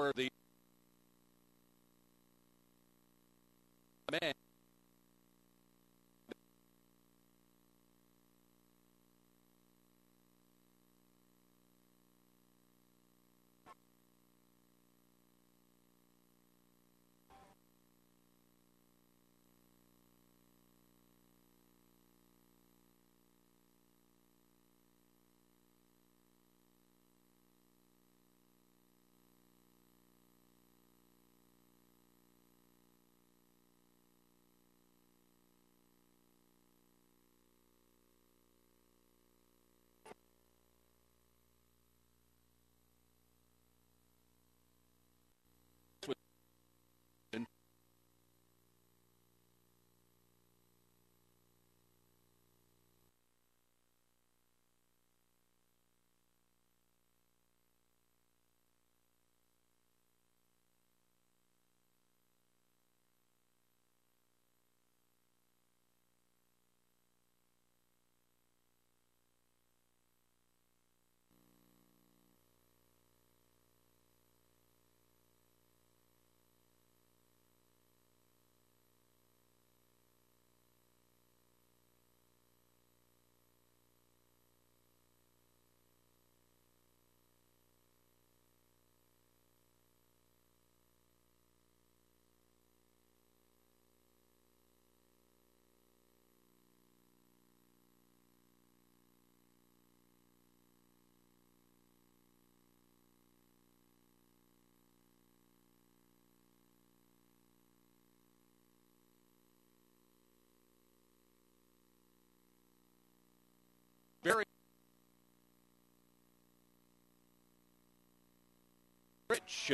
for the man. Very rich.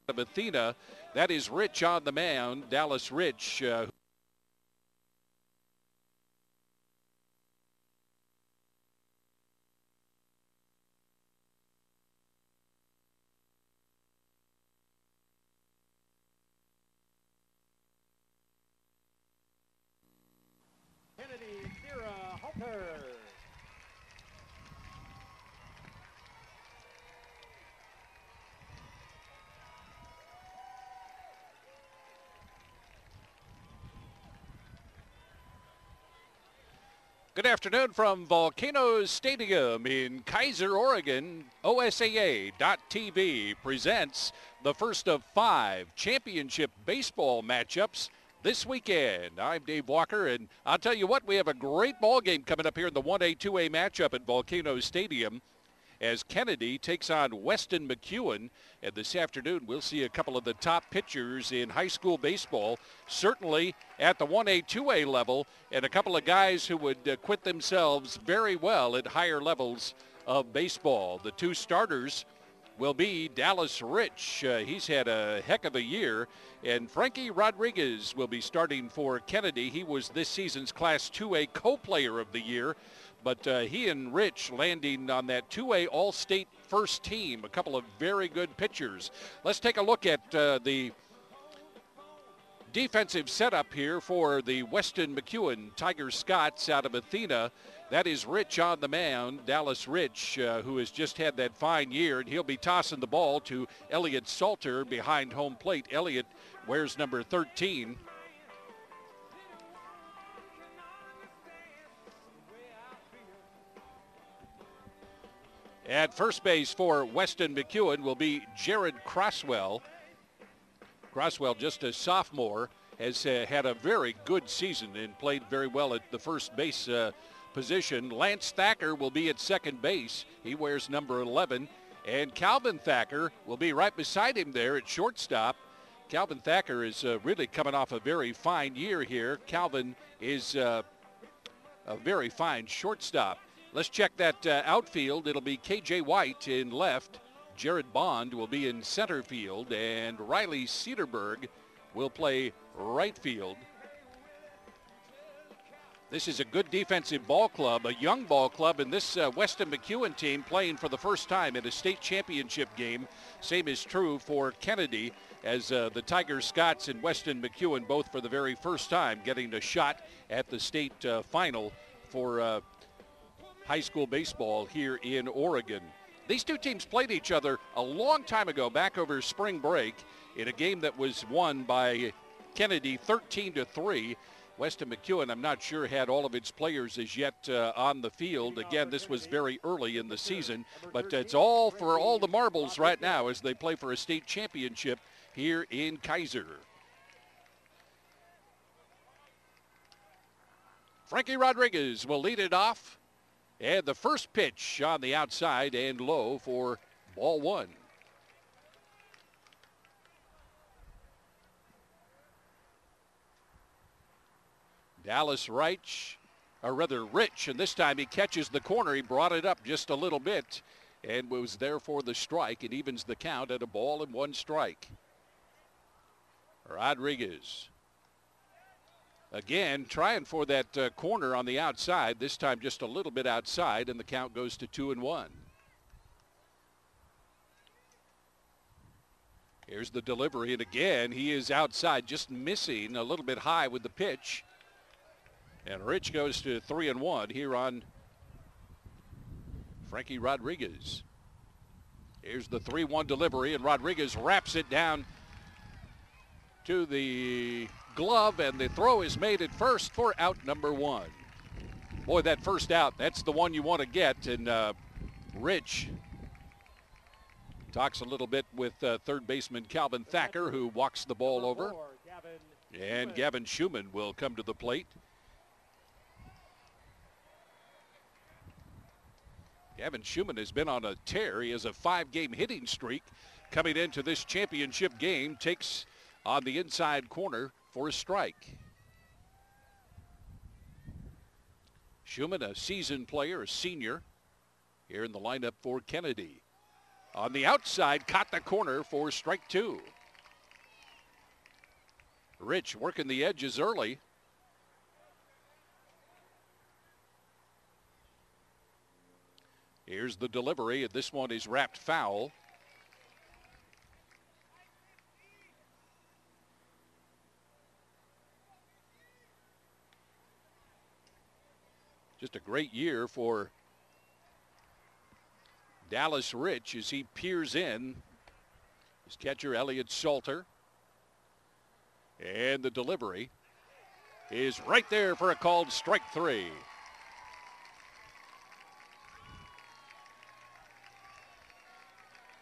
Of Athena, that is Rich on the mound, Dallas Rich. Kennedy, Sierra, Halter. Good afternoon from Volcanoes Stadium in Keizer, Oregon. OSAA.TV presents the first of 5 championship baseball matchups this weekend. I'm Dave Walker, and I'll tell you what, we have a great ball game coming up here in the 1A, 2A matchup at Volcanoes Stadium as Kennedy takes on Weston-McEwen. And this afternoon, we'll see a couple of the top pitchers in high school baseball, certainly at the 1A, 2A level, and a couple of guys who would acquit themselves very well at higher levels of baseball. The 2 starters will be Dallas Rich. He's had a heck of a year. And Frankie Rodriguez will be starting for Kennedy. He was this season's Class 2A co-player of the year. But he and Rich landing on that 2A All-State first team, a couple of very good pitchers. Let's take a look at the defensive setup here for the Weston-McEwen Tiger-Scots out of Athena. That is Rich on the mound, Dallas Rich, who has just had that fine year, and he'll be tossing the ball to Elliot Salter behind home plate. Elliot wears number 13. At first base for Weston-McEwen will be Jared Crosswell. Crosswell, just a sophomore, has had a very good season and played very well at the first base position. Lance Thacker will be at second base. He wears number 11. And Calvin Thacker will be right beside him there at shortstop. Calvin Thacker is really coming off a very fine year here. Calvin is a very fine shortstop. Let's check that outfield. It'll be K.J. White in left. Jared Bond will be in center field. And Riley Cedarberg will play right field. This is a good defensive ball club, a young ball club, and this Weston-McEwen team playing for the first time in a state championship game. Same is true for Kennedy, as the Tiger-Scots and Weston-McEwen both for the very first time getting a shot at the state final for high school baseball here in Oregon. These two teams played each other a long time ago, back over spring break, in a game that was won by Kennedy 13-3. Weston-McEwen, I'm not sure, had all of its players as yet on the field. Again, this was very early in the season, but it's all for all the marbles right now as they play for a state championship here in Keizer. Frankie Rodriguez will lead it off. And the first pitch on the outside and low for ball one. Dallas Rich, and this time he catches the corner. He brought it up just a little bit and was there for the strike. It evens the count at a ball and one strike. Rodriguez again trying for that corner on the outside, this time just a little bit outside, and the count goes to 2-1. Here's the delivery, and again he is outside, just missing a little bit high with the pitch. And Rich goes to 3-1 here on Frankie Rodriguez. Here's the 3-1 delivery, and Rodriguez wraps it down to the glove, and the throw is made at first for out number one. Boy, that first out, that's the one you want to get, and Rich talks a little bit with third baseman Calvin Thacker, who walks the ball over. And Gavin Schumann will come to the plate. Gavin Schumann has been on a tear. He has a 5-game hitting streak coming into this championship game. Takes on the inside corner for a strike. Schumann, a seasoned player, a senior, here in the lineup for Kennedy. On the outside, caught the corner for strike two. Rich working the edges early. Here's the delivery, and this one is wrapped foul. Just a great year for Dallas Rich as he peers in. His catcher, Elliott Salter. And the delivery is right there for a called strike three.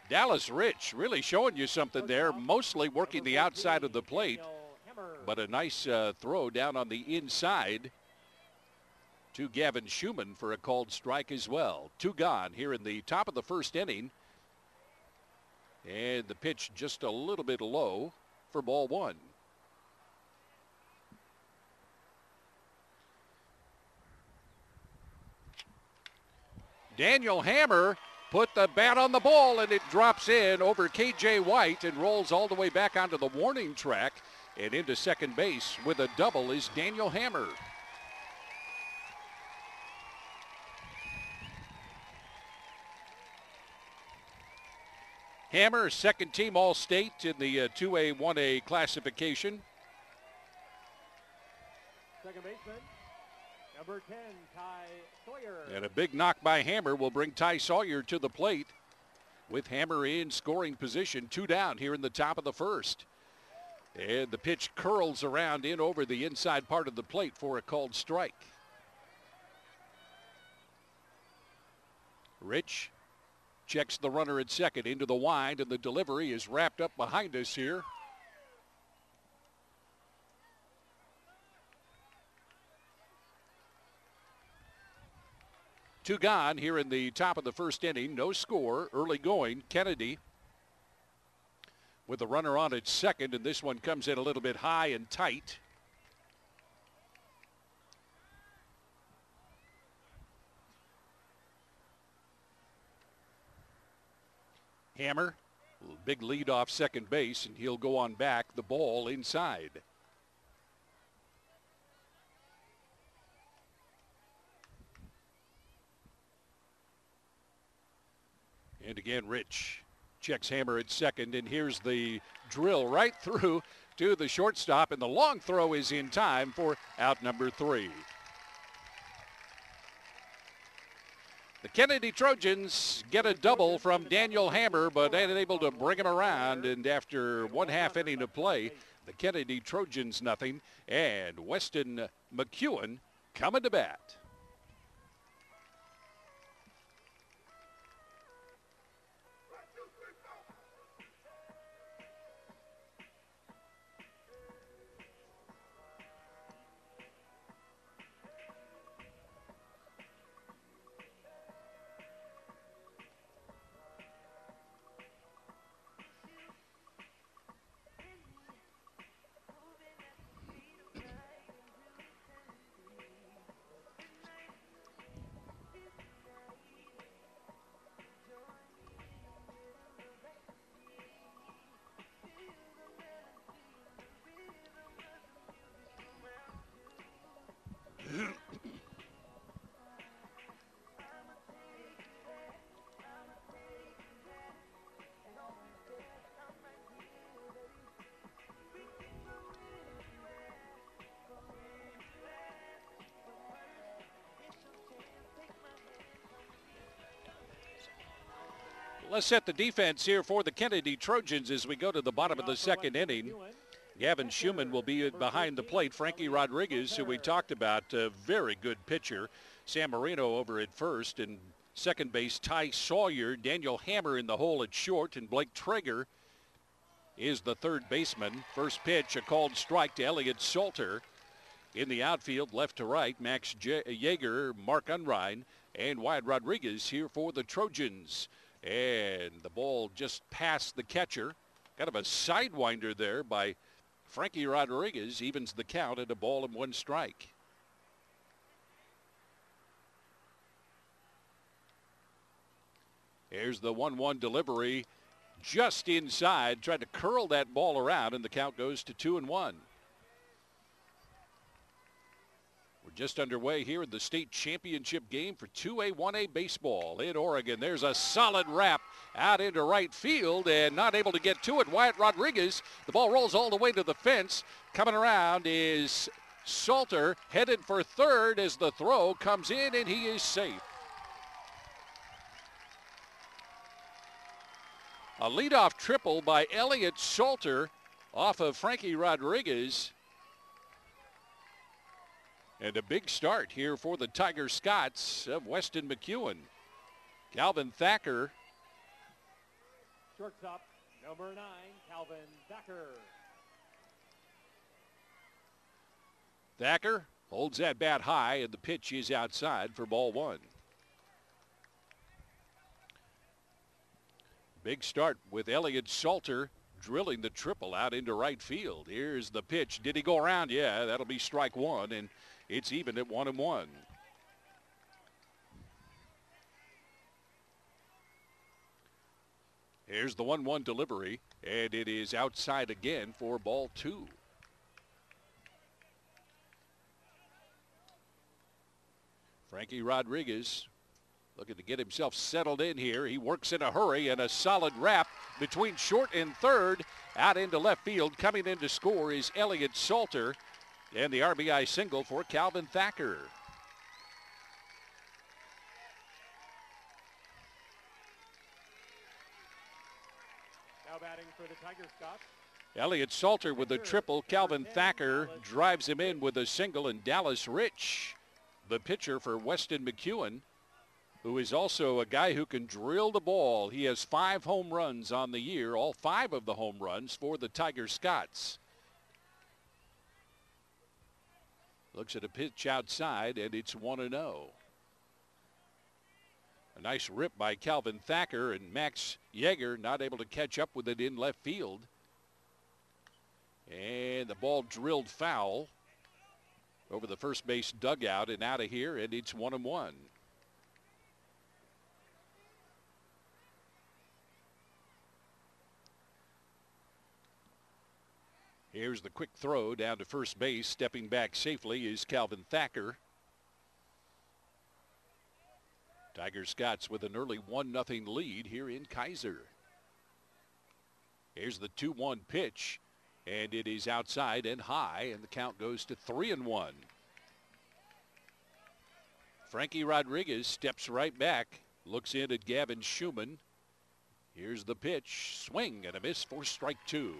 Dallas Rich really showing you something there, mostly working the outside of the plate, but a nice throw down on the inside to Gavin Schumann for a called strike as well. Two gone here in the top of the first inning. And the pitch just a little bit low for ball one. Daniel Hammer put the bat on the ball, and it drops in over K.J. White and rolls all the way back onto the warning track and into second base with a double is Daniel Hammer. Hammer, second team All-State in the 2A, 1A classification. Second baseman, number 10, Ty Sawyer. And a big knock by Hammer will bring Ty Sawyer to the plate with Hammer in scoring position. Two down here in the top of the first. And the pitch curls around in over the inside part of the plate for a called strike. Rich checks the runner at second into the wind, and the delivery is wrapped up behind us here. Two gone here in the top of the first inning. No score. Early going. Kennedy with the runner on at second, and this one comes in a little bit high and tight. Hammer, big lead off second base, and he'll go on back. The ball inside. And again, Rich checks Hammer at second, and here's the drill right through to the shortstop, and the long throw is in time for out number 3. The Kennedy Trojans get a double from Daniel Hammer, but unable to bring him around, and after 1/2 inning of play, the Kennedy Trojans nothing, and Weston-McEwen coming to bat. Let's set the defense here for the Kennedy Trojans as we go to the bottom of the second inning. Gavin Schumann will be behind the plate. Frankie Rodriguez, who we talked about, a very good pitcher. Sam Marino over at first, and second base Ty Sawyer. Daniel Hammer in the hole at short, and Blake Traeger is the third baseman. First pitch, a called strike to Elliott Salter. In the outfield, left to right, Max Yeager, Mark Unrein, and Wyatt Rodriguez here for the Trojans. And the ball just past the catcher. Kind of a sidewinder there by Frankie Rodriguez. Evens the count at a ball and 1 strike. Here's the 1-1 delivery just inside. Tried to curl that ball around, and the count goes to 2-1. We're just underway here in the state championship game for 2A, 1A baseball in Oregon. There's a solid wrap out into right field, and not able to get to it. Wyatt Rodriguez, the ball rolls all the way to the fence. Coming around is Salter, headed for third as the throw comes in, and he is safe. A leadoff triple by Elliott Salter off of Frankie Rodriguez. And a big start here for the Tiger-Scots of Weston-McEwen. Calvin Thacker. Shortstop, number 9, Calvin Thacker. Thacker holds that bat high, and the pitch is outside for ball 1. Big start with Elliott Salter drilling the triple out into right field. Here's the pitch. Did he go around? Yeah, that'll be strike 1, and it's even at 1-1. Here's the 1-1 delivery, and it is outside again for ball 2. Frankie Rodriguez looking to get himself settled in here. He works in a hurry, and a solid wrap between short and third out into left field. Coming in to score is Elliott Salter, and the RBI single for Calvin Thacker. Now batting for the Tiger-Scots. Elliott Salter with a triple. Calvin Thacker drives him in with a single, and Dallas Rich, the pitcher for Weston-McEwen, who is also a guy who can drill the ball. He has 5 home runs on the year, all 5 of the home runs for the Tiger-Scots. Looks at a pitch outside, and it's 1-0. A nice rip by Calvin Thacker, and Max Yeager not able to catch up with it in left field. And the ball drilled foul over the first base dugout and out of here, and it's 1-1. Here's the quick throw down to first base. Stepping back safely is Calvin Thacker. Tiger-Scots with an early 1-0 lead here in Keizer. Here's the 2-1 pitch, and it is outside and high, and the count goes to 3-1. Frankie Rodriguez steps right back, looks in at Gavin Schumann. Here's the pitch, swing and a miss for strike 2.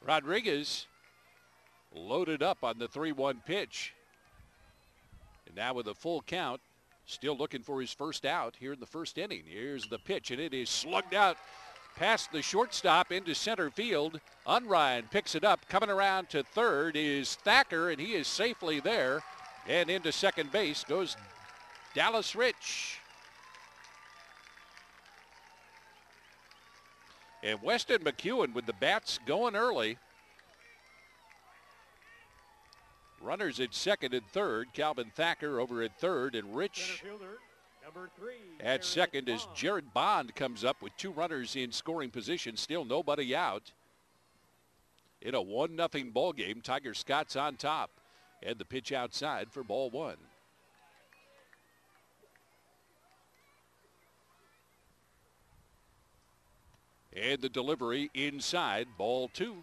Rodriguez loaded up on the 3-1 pitch. And now with a full count, still looking for his first out here in the first inning. Here's the pitch, and it is slugged out past the shortstop into center field. Unrein picks it up. Coming around to third is Thacker, and he is safely there. And into second base goes Dallas Rich. And Weston-McEwen with the bats going early. Runners at second and third. Calvin Thacker over at third, and Rich number 3, at second as Jared Bond comes up with 2 runners in scoring position. Still nobody out. In a 1-0 ball game, Tiger-Scots on top. And the pitch outside for ball 1. And the delivery inside, ball 2.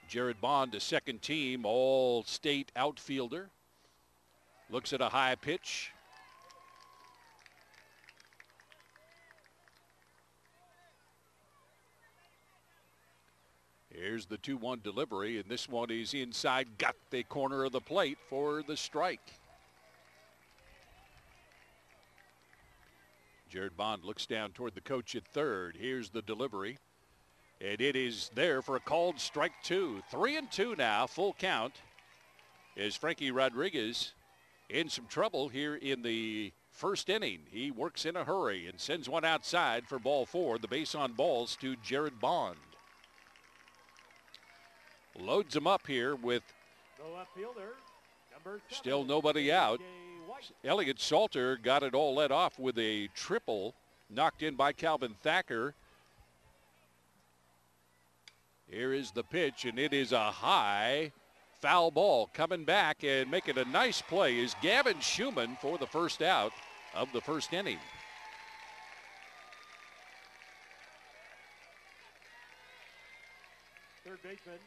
Jared Bond, a second team All-State outfielder. Looks at a high pitch. Here's the 2-1 delivery, and this one is inside, got the corner of the plate for the strike. Jared Bond looks down toward the coach at third. Here's the delivery, and it is there for a called strike 2. 3-2 now, full count, as Frankie Rodriguez in some trouble here in the first inning. He works in a hurry and sends one outside for ball 4. The base on balls to Jared Bond. Loads him up here with the left fielder, number 7, still nobody out. Elliott Salter got it all let off with a triple knocked in by Calvin Thacker. Here is the pitch, and it is a high foul ball. Coming back and making a nice play is Gavin Schumann for the first out of the first inning. Third baseman,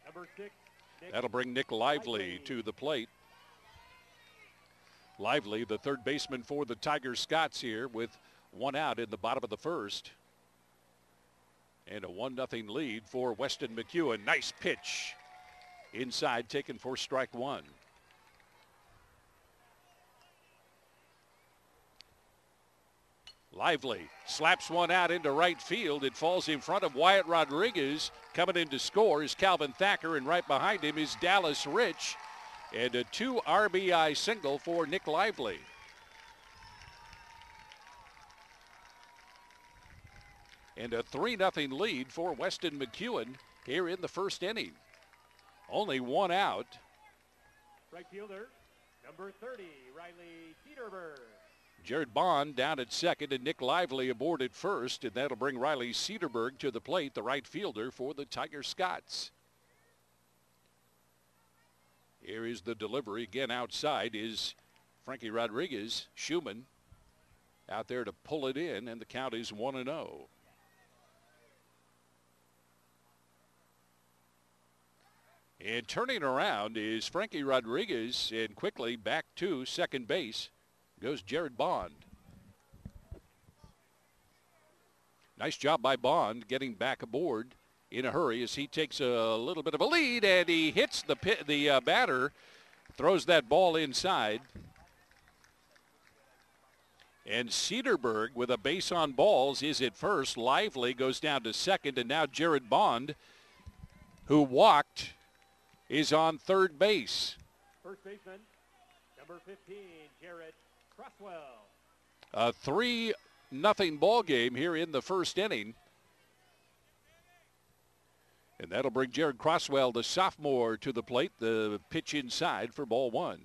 number 6. That'll bring Nick Lively to the plate. Lively, the third baseman for the Tiger-Scots here, with 1 out in the bottom of the first. And a 1-0 lead for Weston-McEwen. Nice pitch inside, taken for strike 1. Lively slaps one out into right field. It falls in front of Wyatt Rodriguez. Coming in to score is Calvin Thacker, and right behind him is Dallas Rich. And a 2 RBI single for Nick Lively. And a 3-0 lead for Weston-McEwen here in the first inning. Only 1 out. Right fielder, number 30, Riley Cederberg. Jared Bond down at second, and Nick Lively aboard at first, and that'll bring Riley Cederberg to the plate, the right fielder for the Tiger-Scots. Here is the delivery. Again, outside is Frankie Rodriguez. Schumann out there to pull it in, and the count is 1-0. And turning around is Frankie Rodriguez, and quickly back to second base goes Jared Bond. Nice job by Bond getting back aboard in a hurry as he takes a little bit of a lead, and he hits the batter, throws that ball inside. And Cedarburg with a base on balls is at first. Lively goes down to second, and now Jared Bond, who walked, is on third base. First baseman, number 15, Jared Crosswell. A 3-0 ball game here in the first inning. And that'll bring Jared Crosswell, the sophomore, to the plate. The pitch inside for ball one.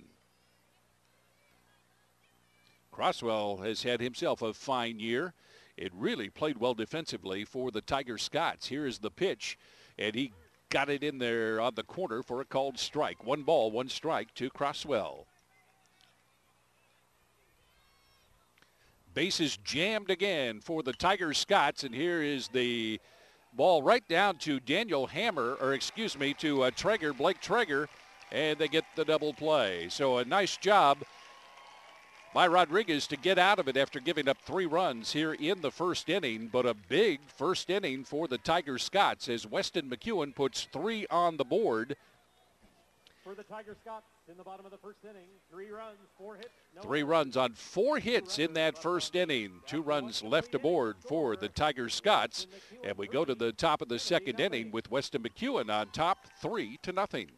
Crosswell has had himself a fine year. It really played well defensively for the Tiger-Scots. Here is the pitch, and he got it in there on the corner for a called strike. 1 ball, 1 strike to Crosswell. Bases jammed again for the Tiger-Scots, and here is the ball right down to Daniel Hammer, or excuse me, to Traeger, Blake Traeger, and they get the double play. So a nice job by Rodriguez to get out of it after giving up 3 runs here in the first inning, but a big first inning for the Tiger-Scots as Weston-McEwen puts 3 on the board. For the Tiger-Scots in the bottom of the first inning, 3 runs, 4 hits. 3 runs on 4 hits in that first inning. 2 runs left aboard for the Tiger-Scots. And we go to the top of the second inning with Weston-McEwen on top, 3-0.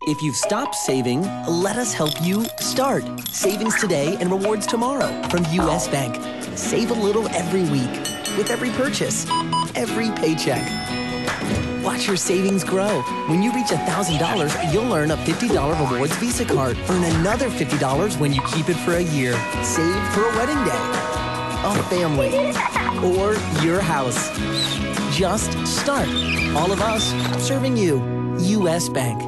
If you've stopped saving, let us help you start. Savings today and rewards tomorrow from U.S. Bank. Save a little every week with every purchase, every paycheck. Watch your savings grow. When you reach $1,000, you'll earn a $50 rewards Visa card. Earn another $50 when you keep it for a year. Save for a wedding day, a family, or your house. Just start. All of us serving you. U.S. Bank.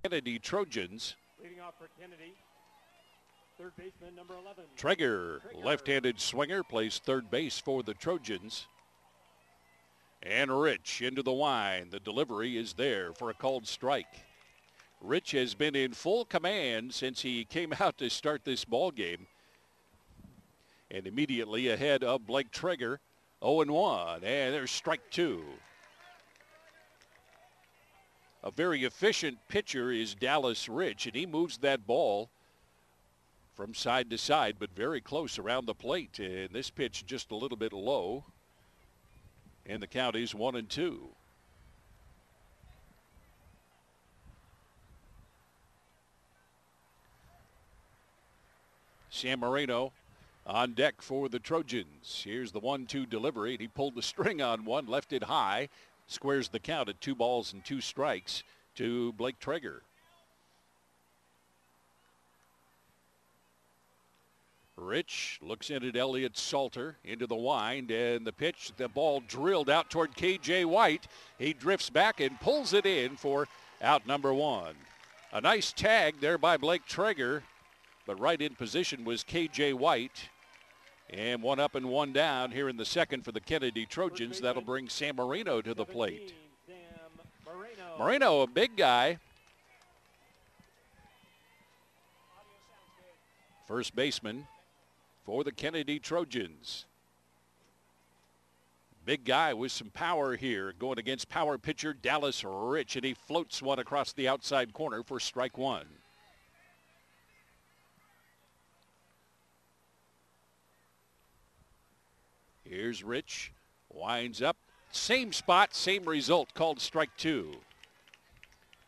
Kennedy Trojans. Leading off for Kennedy, third baseman, number 11. Traeger, left-handed swinger, plays third base for the Trojans. And Rich into the wind. The delivery is there for a called strike. Rich has been in full command since he came out to start this ball game. And immediately ahead of Blake Traeger, 0-1. And there's strike 2. A very efficient pitcher is Dallas Rich, and he moves that ball from side to side, but very close around the plate. And this pitch just a little bit low. And the count is 1-2. Sam Moreno on deck for the Trojans. Here's the 1-2 delivery, and he pulled the string on one, left it high. Squares the count at 2 balls and 2 strikes to Blake Traeger. Rich looks in at Elliott Salter into the wind, and the pitch, the ball drilled out toward K.J. White. He drifts back and pulls it in for out number 1. A nice tag there by Blake Traeger, but right in position was K.J. White. And 1 up and 1 down here in the second for the Kennedy Trojans. That'll bring Sam Moreno to the plate. Moreno, a big guy. First baseman for the Kennedy Trojans. Big guy with some power here going against power pitcher Dallas Rich, and he floats one across the outside corner for strike 1. Here's Rich, winds up, same spot, same result, called strike 2.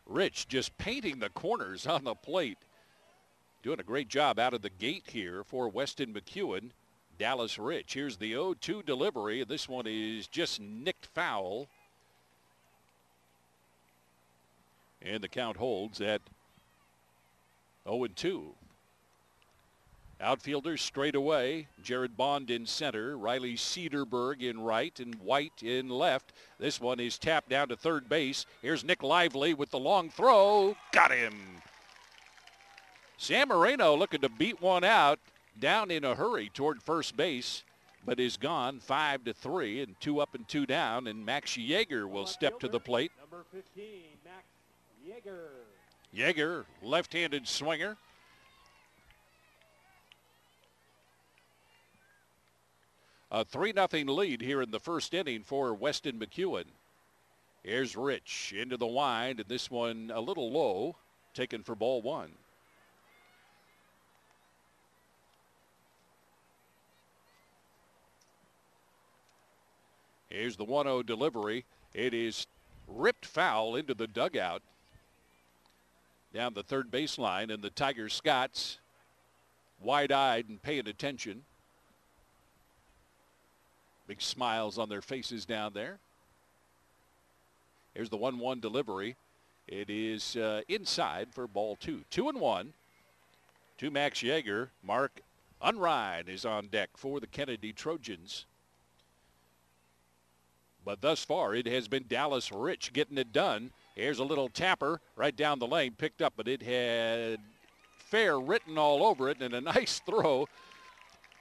Rich just painting the corners on the plate. Doing a great job out of the gate here for Weston-McEwen. Dallas Rich. Here's the 0-2 delivery. This one is just nicked foul. And the count holds at 0-2. Outfielders straight away. Jared Bond in center. Riley Cedarburg in right and White in left. This one is tapped down to third base. Here's Nick Lively with the long throw. Got him. Sam Moreno looking to beat one out down in a hurry toward first base, but is gone 5-3 and 2 up and 2 down. And Max Yeager will step to the plate. Number 15, Max Yeager. Yeager, left-handed swinger. A 3-0 lead here in the first inning for Weston-McEwen. Here's Rich into the wind, and this one a little low, taken for ball one. Here's the 1-0 delivery. It is ripped foul into the dugout down the third baseline, and the Tiger-Scots wide-eyed and paying attention. Big smiles on their faces down there. Here's the 1-1 delivery. It is inside for ball two. 2-1 to Max Yeager. Mark Unrein is on deck for the Kennedy Trojans. But thus far, it has been Dallas Rich getting it done. Here's a little tapper right down the lane, picked up, but it had fair written all over it, and a nice throw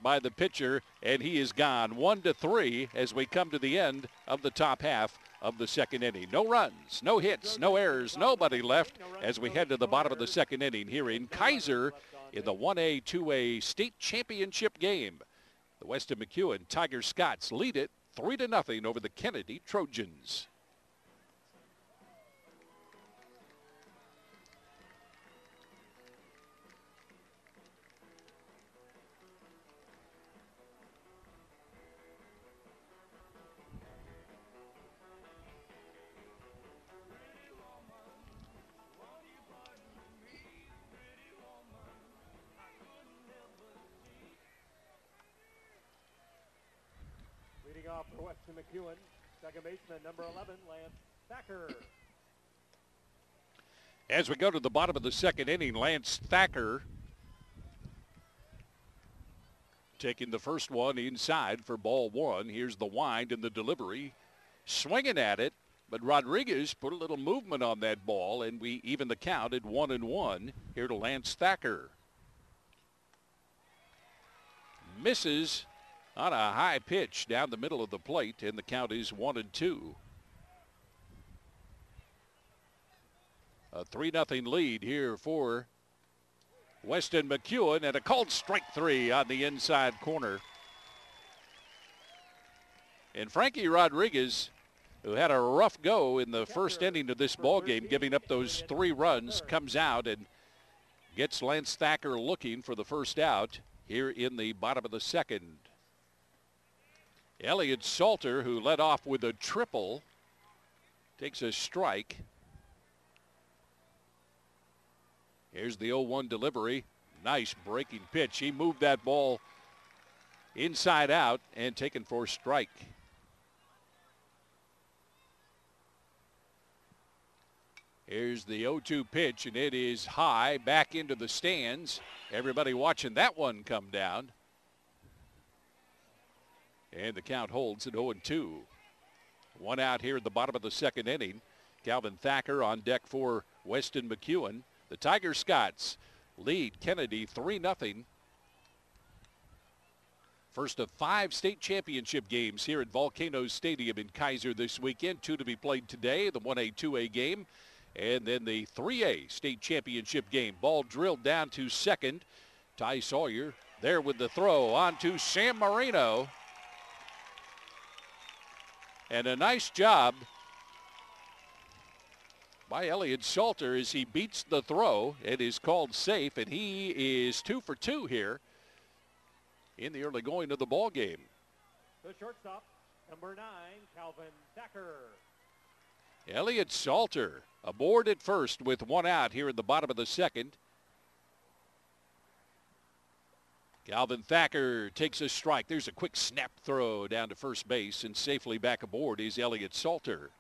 by the pitcher, and he is gone. 1-3 as we come to the end of the top half of the second inning. No runs, no hits, no errors, nobody left as we head to the bottom of the second inning here in Keizer in the 1A, 2A state championship game. The Weston-McEwen Tiger-Scots lead it 3-0 over the Kennedy Trojans. Leading off for Weston-McEwen, second baseman, number 11, Lance Thacker. As we go to the bottom of the second inning, Lance Thacker taking the first one inside for ball one. Here's the wind and the delivery. Swinging at it, but Rodriguez put a little movement on that ball, and we even the count at 1-1 here to Lance Thacker. Misses on a high pitch down the middle of the plate, and the count is 1-2. A 3-0 lead here for Weston-McEwen, and a called strike three on the inside corner. And Frankie Rodriguez, who had a rough go in the first inning of this ball game, giving up those 3 runs, comes out and gets Lance Thacker looking for the first out here in the bottom of the second. Elliott Salter, who led off with a triple, takes a strike. Here's the 0-1 delivery. Nice breaking pitch. He moved that ball inside out and taken for strike. Here's the 0-2 pitch, and it is high back into the stands. Everybody watching that one come down. And the count holds at 0-2. One out here at the bottom of the second inning. Calvin Thacker on deck for Weston-McEwen. The Tiger-Scots lead Kennedy 3-0. First of 5 state championship games here at Volcanoes Stadium in Keizer this weekend. 2 to be played today, the 1A, 2A game. And then the 3A state championship game. Ball drilled down to second. Ty Sawyer there with the throw on to Sam Marino. And a nice job by Elliott Salter as he beats the throw. It is called safe, and he is 2 for 2 here in the early going of the ball game. The shortstop, number 9, Calvin Thacker. Elliott Salter aboard at first with 1 out here in the bottom of the second. Calvin Thacker takes a strike. There's a quick snap throw down to first base, and safely back aboard is Elliott Salter.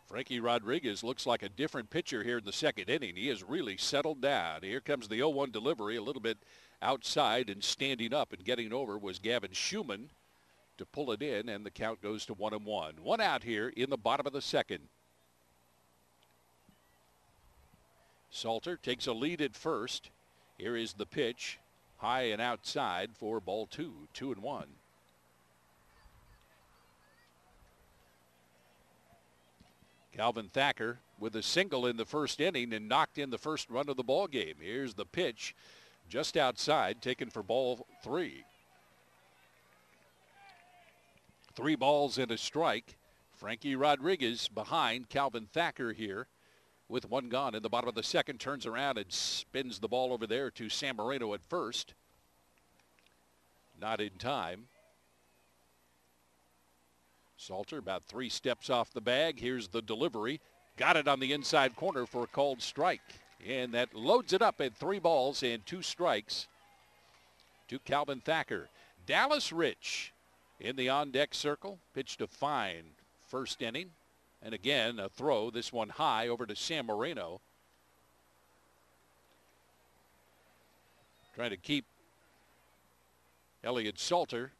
Frankie Rodriguez looks like a different pitcher here in the second inning. He has really settled down. Here comes the 0-1 delivery, a little bit outside, and standing up and getting over was Gavin Schumann to pull it in, and the count goes to 1-1. 1 out here in the bottom of the second. Salter takes a lead at first. Here is the pitch, high and outside for ball 2, 2-1. Calvin Thacker with a single in the first inning and knocked in the first run of the ball game. Here's the pitch just outside, taken for ball 3. 3 balls and a strike. Frankie Rodriguez behind Calvin Thacker here with 1 gone in the bottom of the second. Turns around and spins the ball over there to San Marino at first. Not in time. Salter about 3 steps off the bag. Here's the delivery. Got it on the inside corner for a called strike. And that loads it up at 3 balls and 2 strikes to Calvin Thacker. Dallas Rich in the on-deck circle. Pitched a fine first inning. And again, a throw, this one high over to San Marino. Trying to keep Elliott Salter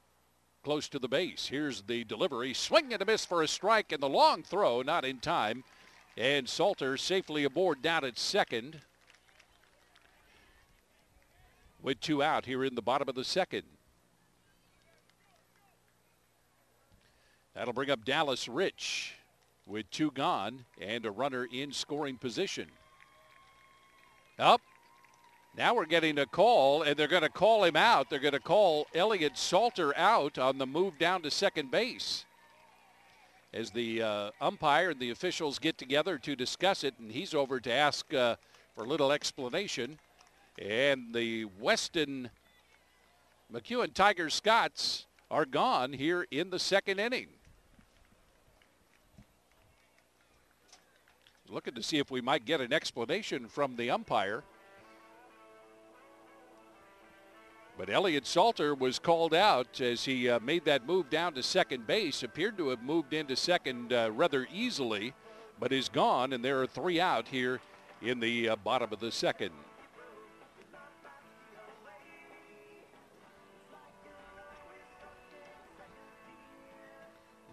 close to the base. Here's the delivery. Swing and a miss for a strike, and the long throw not in time. And Salter safely aboard down at second with 2 out here in the bottom of the second. That'll bring up Dallas Rich with 2 gone and a runner in scoring position. Up. Now we're getting a call, and they're going to call him out. They're going to call Elliott Salter out on the move down to second base. As the umpire and the officials get together to discuss it, and he's over to ask for a little explanation. And the Weston-McEwen Tiger-Scots are gone here in the second inning. Looking to see if we might get an explanation from the umpire. But Elliott Salter was called out as he made that move down to second base. Appeared to have moved into second rather easily, but is gone, and there are 3 out here in the bottom of the second.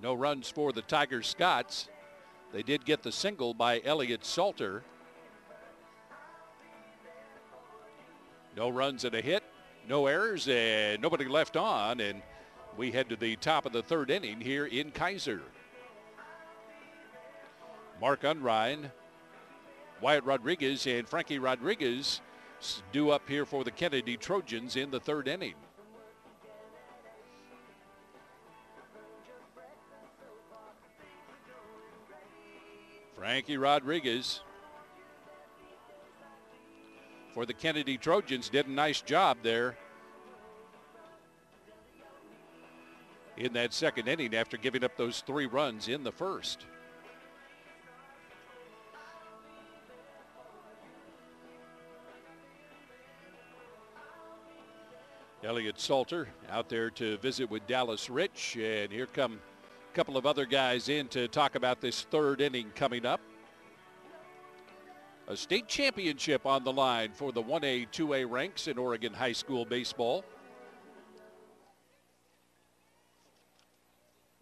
No runs for the Tiger-Scots. They did get the single by Elliott Salter. No runs and a hit. No errors and nobody left on, and we head to the top of the third inning here in Keizer. Mark Unrein, Wyatt Rodriguez, and Frankie Rodriguez due up here for the Kennedy Trojans in the third inning. Frankie Rodriguez for the Kennedy Trojans did a nice job there in that second inning after giving up those 3 runs in the first. Elliott Salter out there to visit with Dallas Rich, and here come a couple of other guys in to talk about this third inning coming up. A state championship on the line for the 1A, 2A ranks in Oregon high school baseball.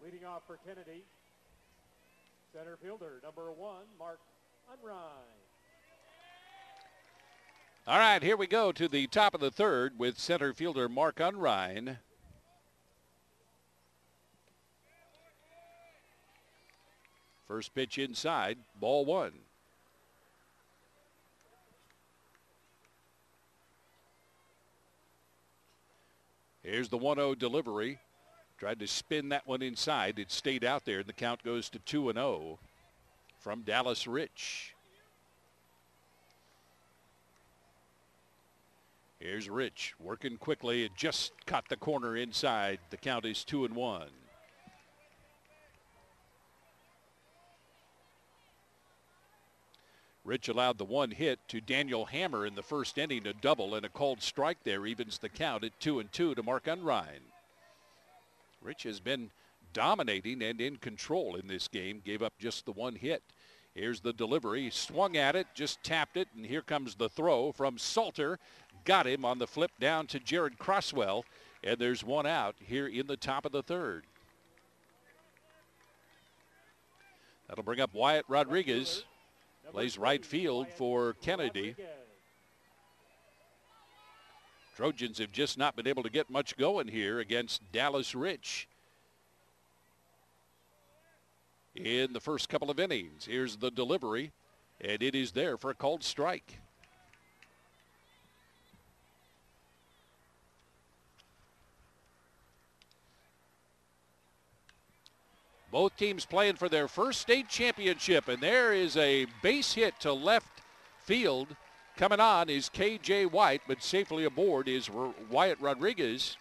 Leading off for Kennedy, center fielder, number 1, Mark Unrein. All right, here we go to the top of the third with center fielder Mark Unrein. First pitch inside, ball 1. Here's the 1-0 delivery. Tried to spin that one inside. It stayed out there, and the count goes to 2-0 from Dallas Rich. Here's Rich working quickly. It just caught the corner inside. The count is 2-1. Rich allowed the 1 hit to Daniel Hammer in the first inning, a double, and a called strike there evens the count at 2-2 to Mark Unrein. Rich has been dominating and in control in this game. Gave up just the 1 hit. Here's the delivery. Swung at it, just tapped it, and here comes the throw from Salter. Got him on the flip down to Jared Crosswell, and there's 1 out here in the top of the third. That'll bring up Wyatt Rodriguez. Plays right field for Kennedy. Trojans have just not been able to get much going here against Dallas Rich in the first couple of innings. Here's the delivery, and it is there for a called strike. Both teams playing for their first state championship, and there is a base hit to left field. Coming on is K.J. White, but safely aboard is Wyatt Rodriguez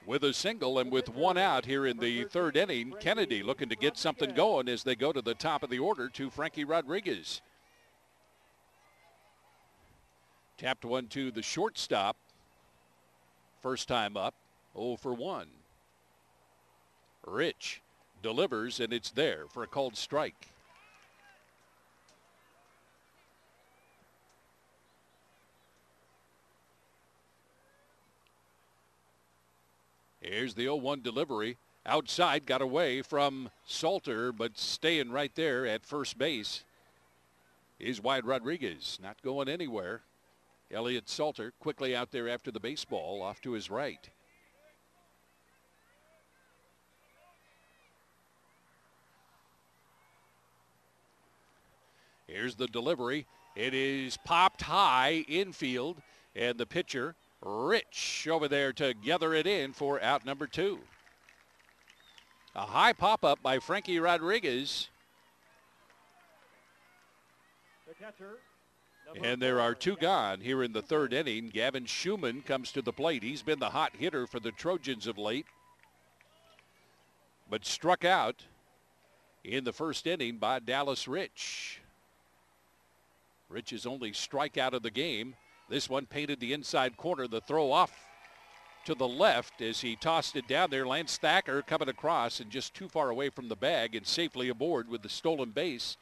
with a single, and with one out here in the third inning, Kennedy looking to get something going as they go to the top of the order to Frankie Rodriguez. Tapped one to the shortstop. First time up, 0 for 1. Rich delivers, and it's there for a called strike. Here's the 0-1 delivery. Outside, got away from Salter, but staying right there at first base is Wyatt Rodriguez. Not going anywhere. Elliott Salter quickly out there after the baseball, off to his right. Here's the delivery. It is popped high infield, and the pitcher, Rich, over there to gather it in for out number 2. A high pop-up by Frankie Rodriguez. The catcher, and there are 2 gone here in the third inning. Gavin Schumann comes to the plate. He's been the hot hitter for the Trojans of late, but struck out in the first inning by Dallas Rich. Rich's only strikeout of the game. This one painted the inside corner. The throw off to the left as he tossed it down there. Lance Thacker coming across and just too far away from the bag and safely aboard with the stolen base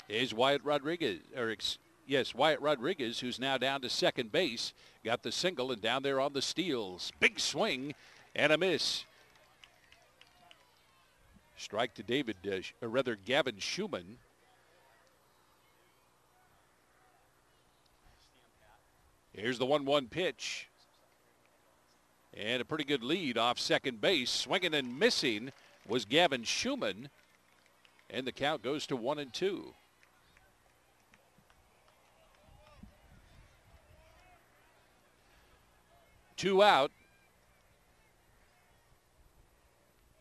is Wyatt Rodriguez. Wyatt Rodriguez, who's now down to second base. Got the single and down there on the steals. Big swing and a miss. Strike to Gavin Schumann. Here's the 1-1 pitch. And a pretty good lead off second base. Swinging and missing was Gavin Schumann. And the count goes to 1-2. Two out.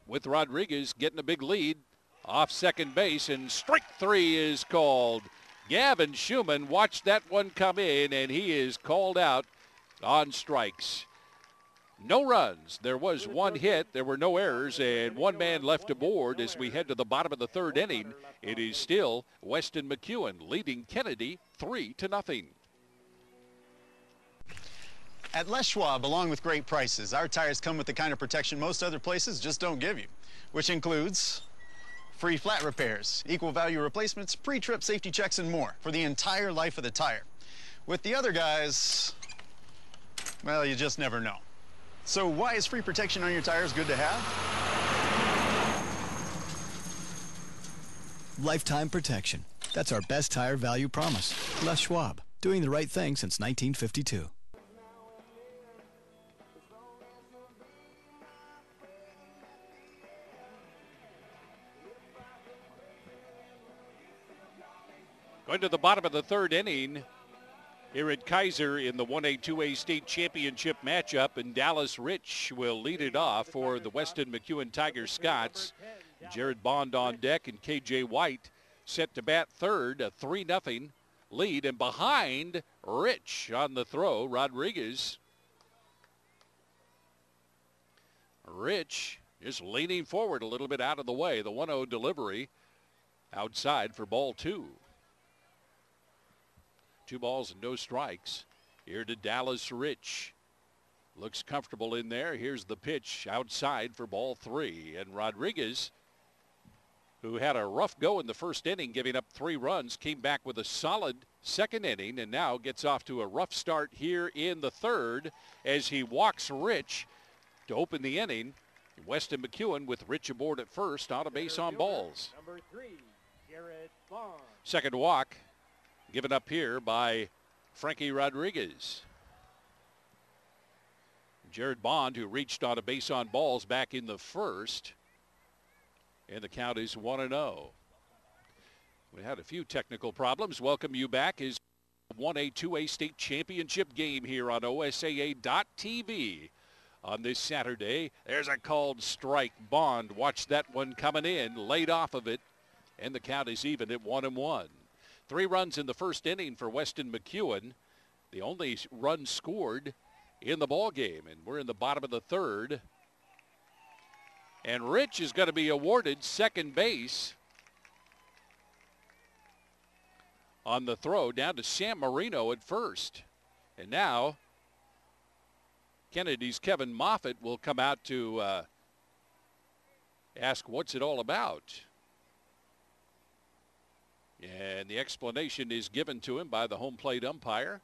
With Rodriguez getting a big lead off second base, and strike 3 is called. Gavin Schumann watched that one come in, and he is called out on strikes. No runs. There was one hit. There were no errors, and 1 man left aboard as we head to the bottom of the third inning. It is still Weston-McEwen leading Kennedy 3-0. At Les Schwab, along with great prices, our tires come with the kind of protection most other places just don't give you, which includes free flat repairs, equal value replacements, pre-trip safety checks, and more for the entire life of the tire. With the other guys, well, you just never know. So why is free protection on your tires good to have? Lifetime protection. That's our best tire value promise. Les Schwab, doing the right thing since 1952. Going to the bottom of the third inning here at Keizer in the 1A, 2A state championship matchup, and Dallas Rich will lead it off for the Weston-McEwen Tiger-Scots. Jared Bond on deck, and K.J. White set to bat third, a 3-0 lead, and behind Rich on the throw, Rodriguez. Rich just leaning forward a little bit out of the way. The 1-0 delivery outside for ball 2. 2 balls and no strikes. Here to Dallas Rich. Looks comfortable in there. Here's the pitch outside for ball 3. And Rodriguez, who had a rough go in the first inning, giving up 3 runs, came back with a solid second inning and now gets off to a rough start here in the third as he walks Rich to open the inning. Weston-McEwen with Rich aboard at first on a base on balls. Number 3, Jared Bond. Second walk given up here by Frankie Rodriguez. Jared Bond, who reached on a base on balls back in the first. And the count is 1-0. We had a few technical problems. Welcome you back as 1A, 2A state championship game here on OSAA.TV on this Saturday. There's a called strike. Bond watched that one coming in, laid off of it, and the count is even at 1-1. 3 runs in the first inning for Weston-McEwen. The only run scored in the ball game, and we're in the bottom of the third. And Rich is going to be awarded second base on the throw down to Sam Marino at first. And now Kennedy's Kevin Moffitt will come out to ask what's it all about. And the explanation is given to him by the home plate umpire.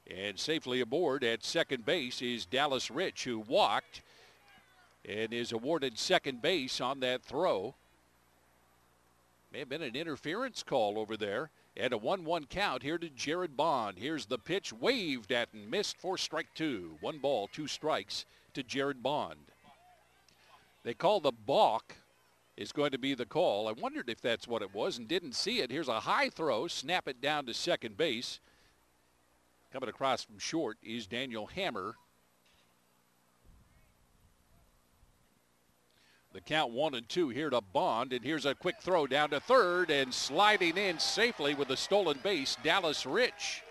And safely aboard at second base is Dallas Rich, who walked and is awarded second base on that throw. May have been an interference call over there. And a 1-1 count here to Jared Bond. Here's the pitch, waved at and missed for strike 2. 1 ball, 2 strikes to Jared Bond. They call the balk is going to be the call. I wondered if that's what it was and didn't see it. Here's a high throw, snap it down to second base. Coming across from short is Daniel Hammer. The count 1-2 here to Bond, and here's a quick throw down to third, and sliding in safely with a stolen base, Dallas Rich.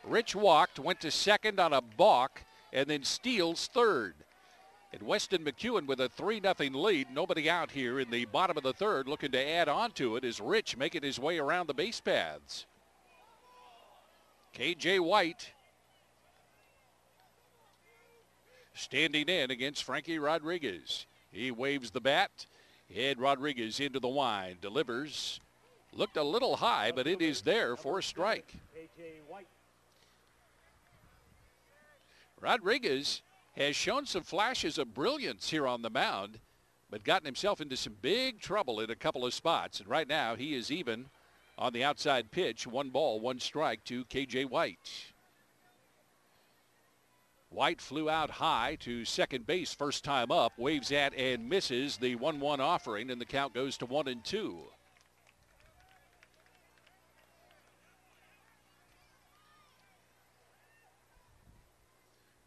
Rich walked, went to second on a balk, and then steals third. And Weston-McEwen with a 3-0 lead. Nobody out here in the bottom of the third, looking to add on to it is Rich making his way around the base paths. K.J. White standing in against Frankie Rodriguez. He waves the bat, and Rodriguez into the wind, delivers. Looked a little high, but it is there for a strike. Rodriguez has shown some flashes of brilliance here on the mound, but gotten himself into some big trouble in a couple of spots. And right now he is even on the outside pitch. 1 ball, 1 strike to K.J. White. White flew out high to second base first time up, waves at and misses the 1-1 offering, and the count goes to 1-2.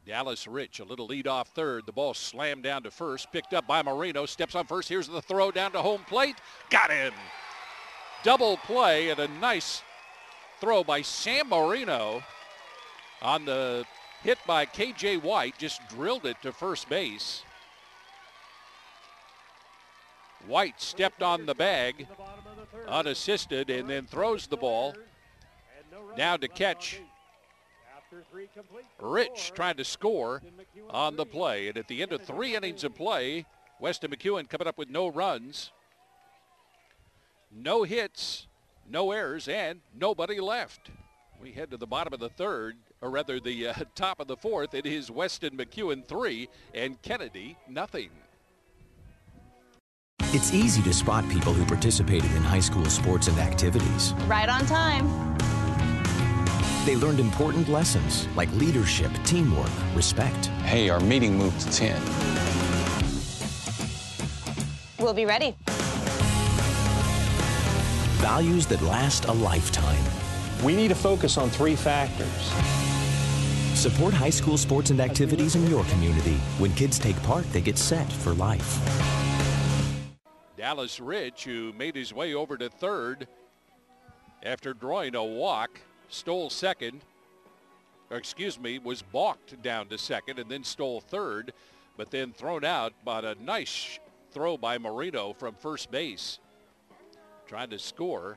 Dallas Rich, a little lead off third. The ball slammed down to first, picked up by Marino, steps on first. Here's the throw down to home plate. Got him. Double play and a nice throw by Sam Marino on the hit by K.J. White. Just drilled it to first base. White stepped on the bag unassisted and then throws the ball down to catch. Rich trying to score on the play. And at the end of 3 innings of play, Weston-McEwen coming up with no runs, no hits, no errors, and nobody left. We head to the bottom of the third, or rather the top of the fourth. It is Weston-McEwen 3 and Kennedy nothing. It's easy to spot people who participated in high school sports and activities. Right on time. They learned important lessons like leadership, teamwork, respect. Hey, our meeting moved to 10. We'll be ready. Values that last a lifetime. We need to focus on 3 factors. Support high school sports and activities in your community. When kids take part, they get set for life. Dallas Rich, who made his way over to third after drawing a walk, stole second, was balked down to second and then stole third, but then thrown out by a nice throw by Marino from first base. Trying to score,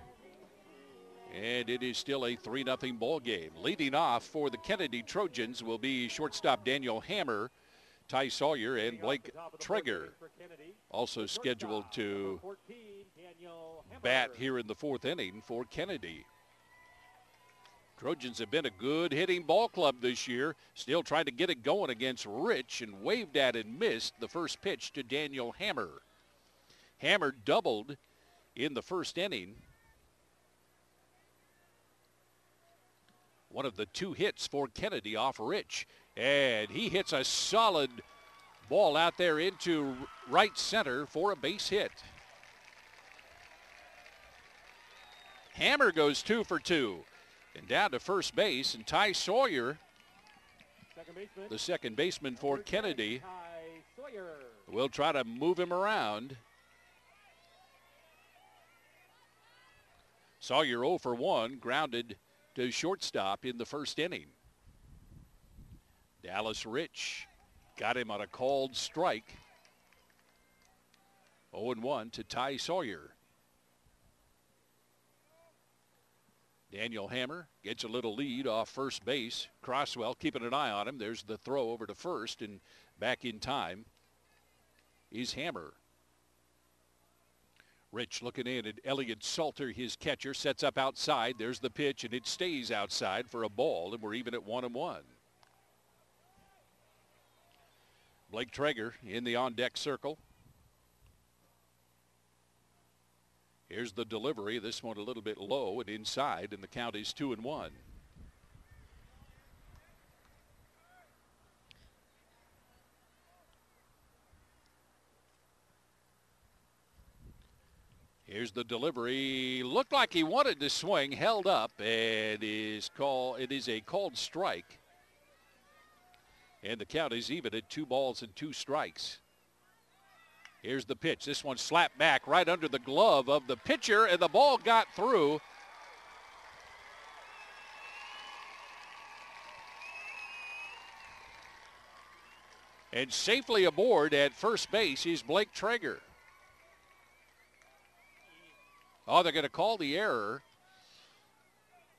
and it is still a 3-0 ball game. Leading off for the Kennedy Trojans will be shortstop Daniel Hammer, Ty Sawyer, and Blake Traeger, also scheduled to bat here in the 4th inning for Kennedy. Trojans have been a good hitting ball club this year, still trying to get it going against Rich, and waved at and missed the first pitch to Daniel Hammer. Hammer doubled in the first inning. One of the 2 hits for Kennedy off Rich, and he hits a solid ball out there into right center for a base hit. Hammer goes 2 for 2. And down to first base, and Ty Sawyer, the second baseman for Kennedy, will try to move him around. Sawyer 0 for 1, grounded to shortstop in the first inning. Dallas Rich got him on a called strike. 0-1 to Ty Sawyer. Daniel Hammer gets a little lead off first base. Crosswell keeping an eye on him. There's the throw over to first, and back in time is Hammer. Rich looking in at Elliott Salter, his catcher, sets up outside. There's the pitch, and it stays outside for a ball, and we're even at 1-1. Blake Traeger in the on-deck circle. Here's the delivery. This one a little bit low and inside, and the count is 2-1. Here's the delivery. Looked like he wanted to swing, held up, and it is a called strike. And the count is even at 2 balls and 2 strikes. Here's the pitch. This one slapped back right under the glove of the pitcher, and the ball got through. And safely aboard at first base is Blake Traeger. Oh, they're going to call the error.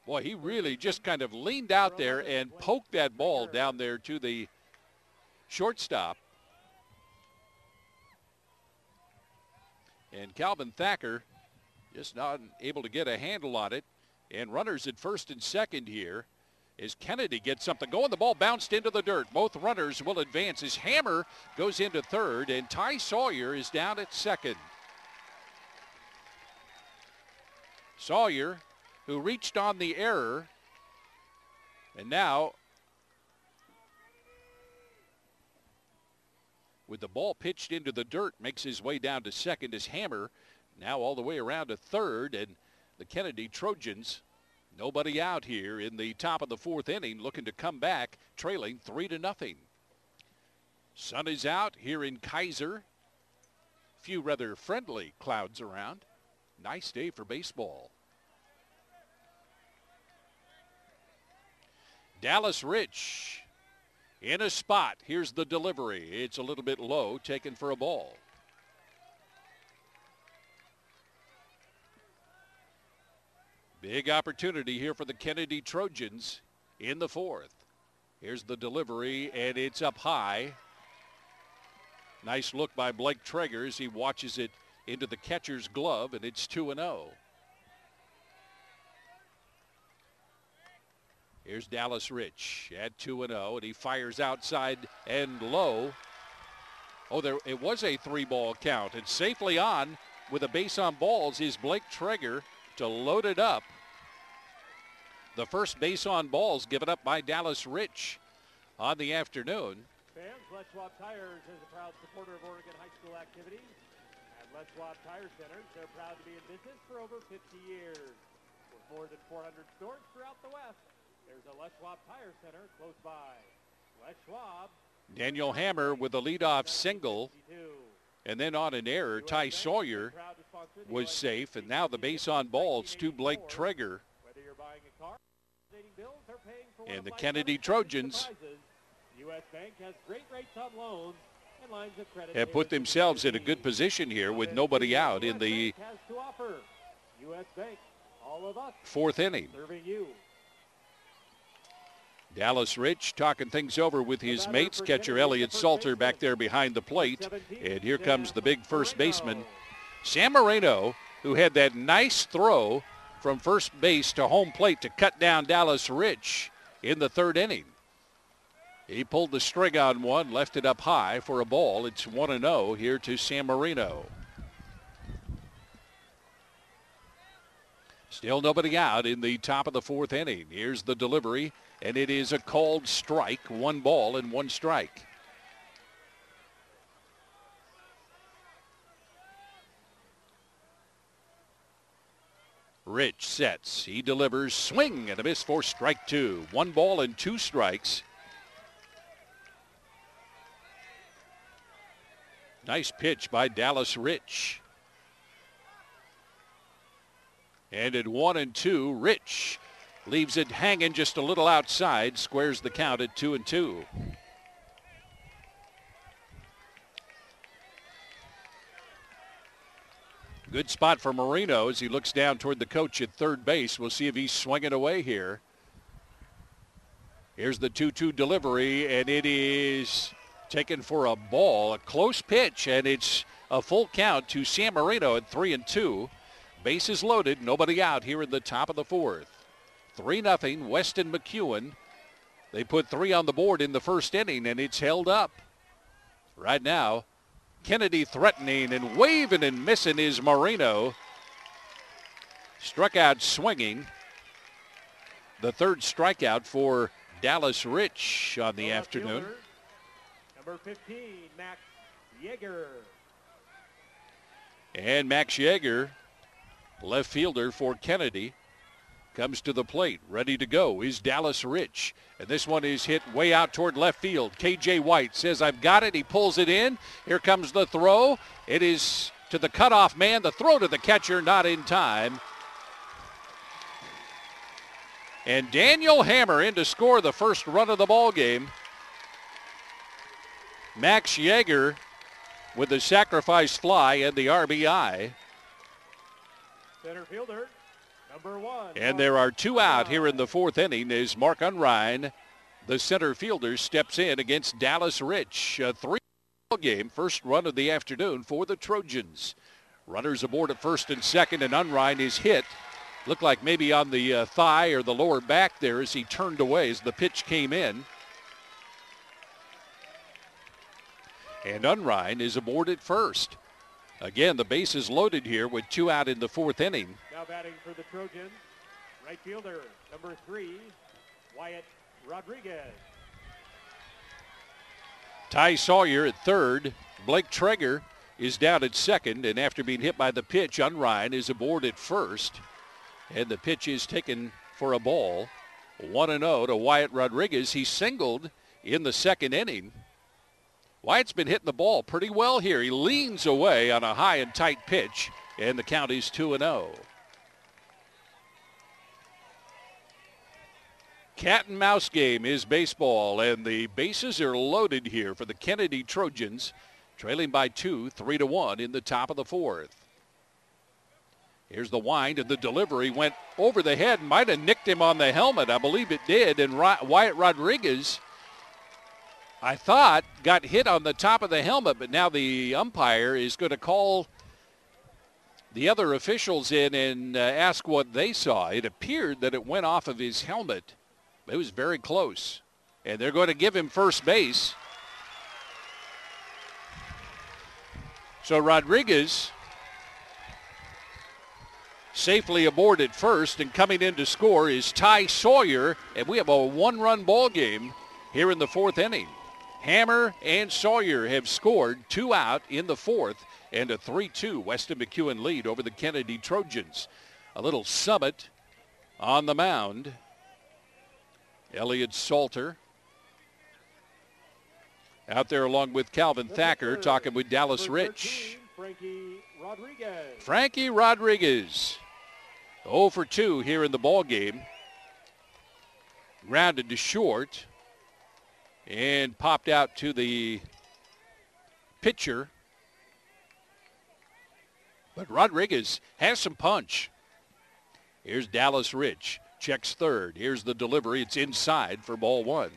Boy, he really just kind of leaned out there and poked that ball down there to the shortstop. And Calvin Thacker just not able to get a handle on it. And runners at first and second here as Kennedy gets something going. The ball bounced into the dirt. Both runners will advance as Hammer goes into third, and Ty Sawyer is down at second. Sawyer, who reached on the error, and now with the ball pitched into the dirt, makes his way down to second as Hammer now all the way around to third, and the Kennedy Trojans, nobody out here in the top of the 4th inning, looking to come back, trailing 3-0. Sun is out here in Keizer. Few rather friendly clouds around. Nice day for baseball. Dallas Rich in a spot. Here's the delivery. It's a little bit low, taken for a ball. Big opportunity here for the Kennedy Trojans in the 4th. Here's the delivery, and it's up high. Nice look by Blake Traeger as he watches it into the catcher's glove, and it's 2-0. Here's Dallas Rich at 2-0, and he fires outside and low. Oh, it was a 3-ball count, and safely on with a base on balls is Blake Traeger to load it up. The first base on balls given up by Dallas Rich on the afternoon. Fans, Les Schwab Tires is a proud supporter of Oregon high school activities. At Les Schwab Tire Centers, they're proud to be in business for over 50 years. With more than 400 stores throughout the West, there's a Les Schwab Tire Center close by. Les Schwab. Daniel Hammer with a leadoff single. And then on an error, Ty Sawyer was safe. And now the base on balls to Blake Traeger. And the Kennedy Trojans have put themselves in a good position here with nobody out in the 4th inning. Dallas Rich talking things over with his mates, catcher Elliott Salter back there behind the plate. And here comes the big first baseman, Sam Moreno, who had that nice throw from first base to home plate to cut down Dallas Rich in the 3rd inning. He pulled the string on one, left it up high for a ball. It's 1-0 here to Sam Moreno. Still nobody out in the top of the 4th inning. Here's the delivery, and it is a called strike. 1 ball and 1 strike. Rich sets. He delivers. Swing and a miss for strike two. 1 ball and 2 strikes. Nice pitch by Dallas Rich. And at 1-2, Rich leaves it hanging just a little outside. Squares the count at 2-2. Good spot for Marino as he looks down toward the coach at third base. We'll see if he's swinging away here. Here's the 2-2 delivery, and it is taken for a ball. A close pitch, and it's a full count to San Marino at 3-2. Bases loaded, nobody out here in the top of the fourth. 3-0, Weston-McEwen. They put 3 on the board in the first inning, and it's held up. Right now, Kennedy threatening and waving and missing is Marino. Struck out swinging. The third strikeout for Dallas Rich on the afternoon. Fielder, number 15, Max Yeager. And Max Yeager, left fielder for Kennedy, comes to the plate. Ready to go is Dallas Rich. And this one is hit way out toward left field. KJ White says, I've got it. He pulls it in. Here comes the throw. It is to the cutoff man. The throw to the catcher, not in time. And Daniel Hammer in to score the first run of the ball game. Max Yeager with the sacrifice fly and the RBI. Center fielder, number 1. And there are 2 out here in the fourth inning as Mark Unrein, the center fielder, steps in against Dallas Rich. A 3-ball game, first run of the afternoon for the Trojans. Runners aboard at first and second, and Unrein is hit. Looked like maybe on the thigh or the lower back there as he turned away as the pitch came in. And Unrein is aboard at first. Again, the base is loaded here with 2 out in the fourth inning. Now batting for the Trojans, right fielder, number 3, Wyatt Rodriguez. Ty Sawyer at third. Blake Traeger is down at second, and after being hit by the pitch, Unrein is aboard at first. And the pitch is taken for a ball. 1-0 to Wyatt Rodriguez. He singled in the second inning. Wyatt's been hitting the ball pretty well here. He leans away on a high and tight pitch, and the count is 2-0. Cat and mouse game is baseball, and the bases are loaded here for the Kennedy Trojans, trailing by 2, 3-1 in the top of the fourth. Here's the wind, and the delivery went over the head. Might have nicked him on the helmet. I believe it did. And Wyatt Rodriguez, I thought, got hit on the top of the helmet, but now the umpire is going to call the other officials in and ask what they saw. It appeared that it went off of his helmet. It was very close. And they're going to give him first base. So Rodriguez safely aboard at first, and coming in to score is Ty Sawyer, and we have a 1-run ball game here in the fourth inning. Hammer and Sawyer have scored, 2 out in the fourth, and a 3-2 Weston-McEwen lead over the Kennedy Trojans. A little Summit on the mound. Elliot Salter out there along with Calvin Thacker, talking with Dallas Rich. Frankie Rodriguez, 0 for 2 here in the ball game. Grounded to short and popped out to the pitcher. But Rodriguez has some punch. Here's Dallas Rich, checks third. Here's the delivery. It's inside for ball 1.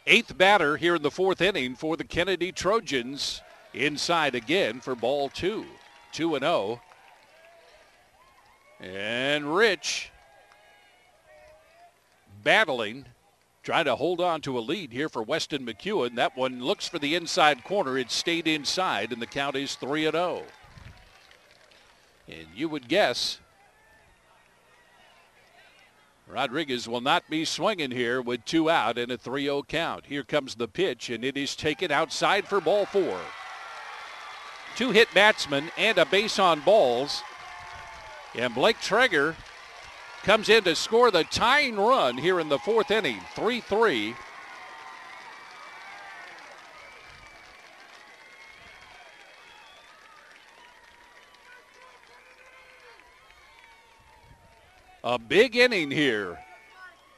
Eighth batter here in the fourth inning for the Kennedy Trojans. Inside again for ball 2. 2-0. And Rich battling, trying to hold on to a lead here for Weston-McEwen. That one looks for the inside corner. It stayed inside, and the count is 3-0. And you would guess Rodriguez will not be swinging here with 2 out and a 3-0 count. Here comes the pitch, and it is taken outside for ball 4. 2 hit batsmen and a base on balls. And Blake Traeger comes in to score the tying run here in the 4th inning, 3-3. A big inning here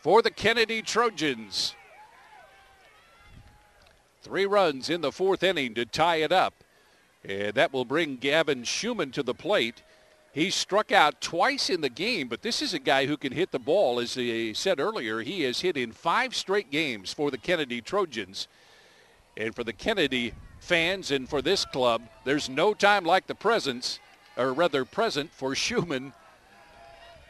for the Kennedy Trojans. 3 runs in the 4th inning to tie it up. And that will bring Gavin Schumann to the plate. He struck out twice in the game, but this is a guy who can hit the ball. As I said earlier, he has hit in 5 straight games for the Kennedy Trojans. And for the Kennedy fans and for this club, there's no time like the present for Schumann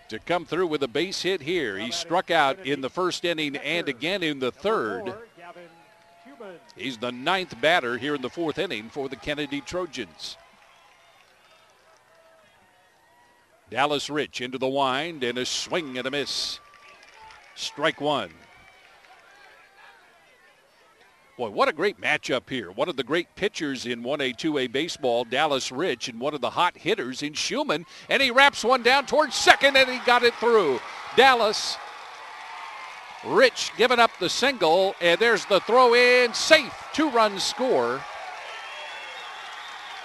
to come through with a base hit here. He struck out in the 1st inning and again in the 3rd. He's the 9th batter here in the 4th inning for the Kennedy Trojans. Dallas Rich into the wind and a swing and a miss. Strike 1. Boy, what a great matchup here. One of the great pitchers in 1A, 2A baseball, Dallas Rich, and one of the hot hitters in Schumann. And he wraps one down towards second, and he got it through. Dallas Rich giving up the single, and there's the throw in. Safe. 2-run score.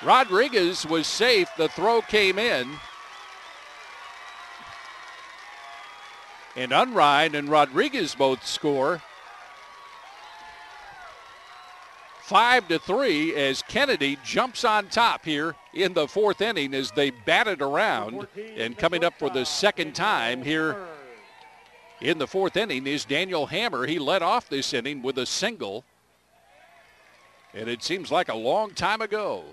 Rodriguez was safe. The throw came in. And Unrein and Rodriguez both score. 5-3 as Kennedy jumps on top here in the 4th inning as they bat it around. And coming up for the 2nd time here in the 4th inning is Daniel Hammer. He led off this inning with a single. And it seems like a long time ago.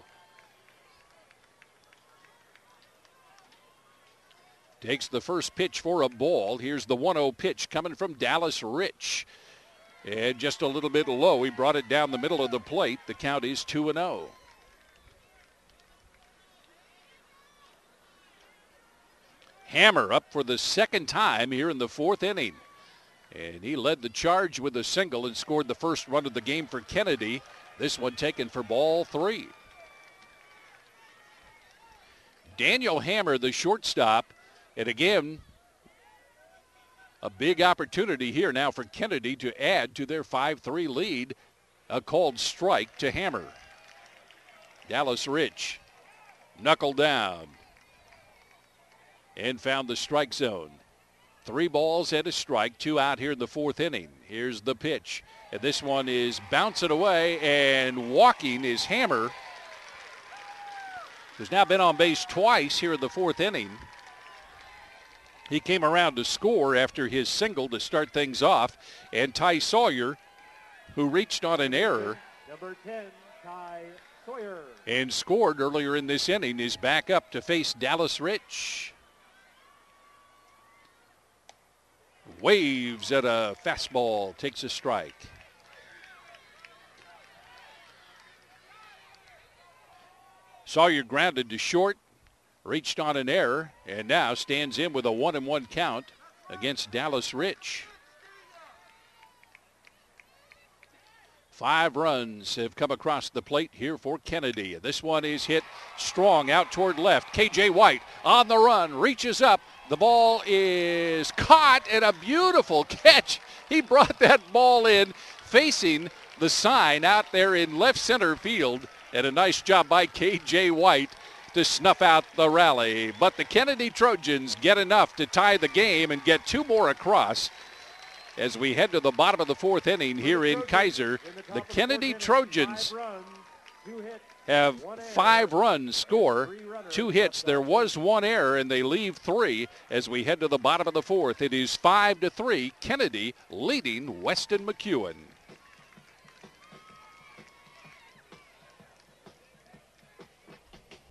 Takes the first pitch for a ball. Here's the 1-0 pitch coming from Dallas Rich. And just a little bit low. He brought it down the middle of the plate. The count is 2-0. Hammer up for the 2nd time here in the 4th inning. And he led the charge with a single and scored the first run of the game for Kennedy. This one taken for ball 3. Daniel Hammer, the shortstop. And again, a big opportunity here now for Kennedy to add to their 5-3 lead. A called strike to Hammer. Dallas Rich knuckled down and found the strike zone. 3 balls and a strike, 2 out here in the 4th inning. Here's the pitch. And this one is bouncing away, and walking is Hammer, who's now been on base twice here in the 4th inning. He came around to score after his single to start things off. And Ty Sawyer, who reached on an error Number 10, Ty Sawyer, and scored earlier in this inning, is back up to face Dallas Rich. Waves at a fastball, takes a strike. Sawyer grounded to short. Reached on an error, and now stands in with a 1-1 count against Dallas Rich. 5 runs have come across the plate here for Kennedy. This one is hit strong out toward left. KJ White on the run, reaches up. The ball is caught, and a beautiful catch. He brought that ball in facing the sign out there in left center field, and a nice job by KJ White to snuff out the rally. But the Kennedy Trojans get enough to tie the game and get 2 more across. As we head to the bottom of the 4th inning here in Keizer, the Kennedy Trojans have 5 runs score, 2 hits. There was 1 error, and they leave 3 as we head to the bottom of the 4th. It is 5-3, Kennedy leading Weston-McEwen.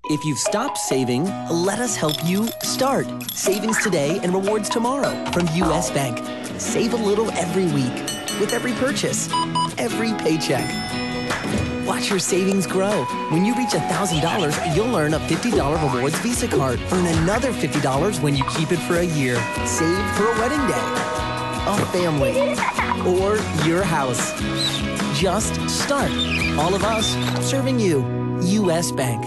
If you've stopped saving, let us help you start. Savings today and rewards tomorrow from U.S. Bank. Save a little every week with every purchase, every paycheck. Watch your savings grow. When you reach $1,000, you'll earn a $50 rewards Visa card. Earn another $50 when you keep it for a year. Save for a wedding day, a family, or your house. Just start. All of us serving you. U.S. Bank.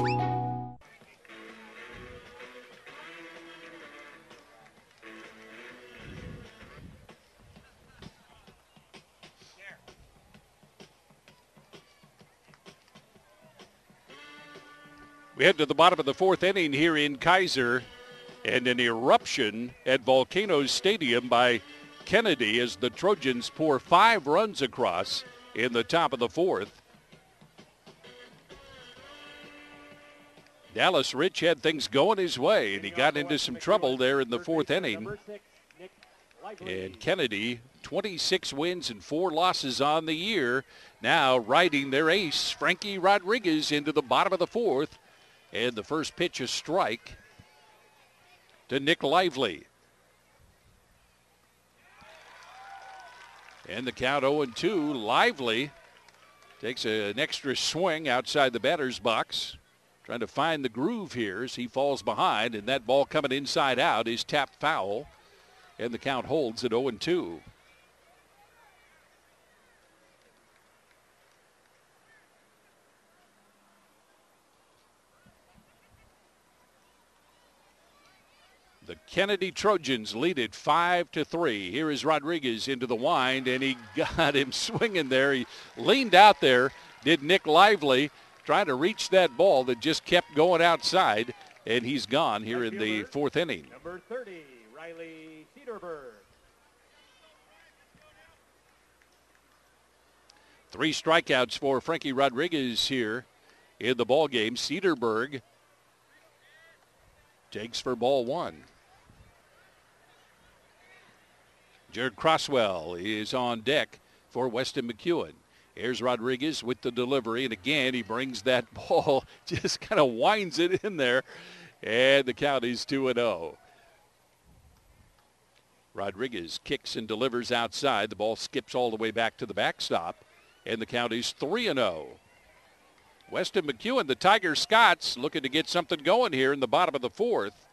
We head to the bottom of the fourth inning here in Keizer, and an eruption at Volcanoes Stadium by Kennedy as the Trojans pour 5 runs across in the top of the fourth. Dallas Rich had things going his way, and he got into some trouble there in the fourth inning. And Kennedy, 26 wins and 4 losses on the year, now riding their ace, Frankie Rodriguez, into the bottom of the fourth. And the first pitch, a strike to Nick Lively. And the count 0-2. Lively takes an extra swing outside the batter's box, trying to find the groove here as he falls behind, and that ball coming inside out is tapped foul, and the count holds at 0-2. The Kennedy Trojans lead it 5-3. Here is Rodriguez into the wind, and he got him swinging there. He leaned out there, did Nick Lively, trying to reach that ball that just kept going outside, and he's gone here in the fourth inning. Number 30, Riley Cedarberg. 3 strikeouts for Frankie Rodriguez here in the ball game. Cedarberg takes for ball 1. Jared Crosswell is on deck for Weston-McEwen. Here's Rodriguez with the delivery, and again he brings that ball, just kind of winds it in there, and the count is 2-0. Rodriguez kicks and delivers outside. The ball skips all the way back to the backstop, and the count is 3-0. Weston-McEwen, the Tiger-Scots, looking to get something going here in the bottom of the fourth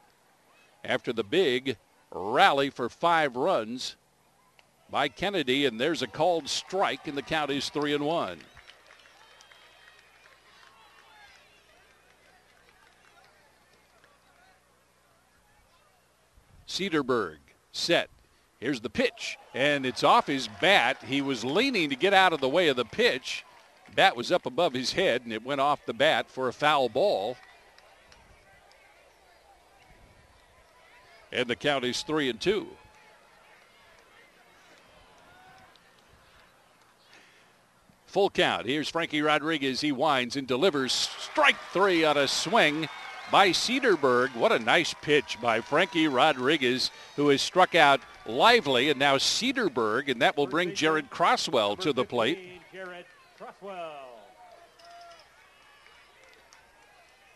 after the big rally for 5 runs by Kennedy, and there's a called strike, and the count is 3-1. Cedarberg set. Here's the pitch, and it's off his bat. He was leaning to get out of the way of the pitch. Bat was up above his head, and it went off the bat for a foul ball. And the count is 3-2. Full count. Here's Frankie Rodriguez. He winds and delivers. Strike 3 on a swing by Cedarberg. What a nice pitch by Frankie Rodriguez, who has struck out Lively, and now Cedarberg, and that will bring Jared Crosswell to the plate. Jared Crosswell.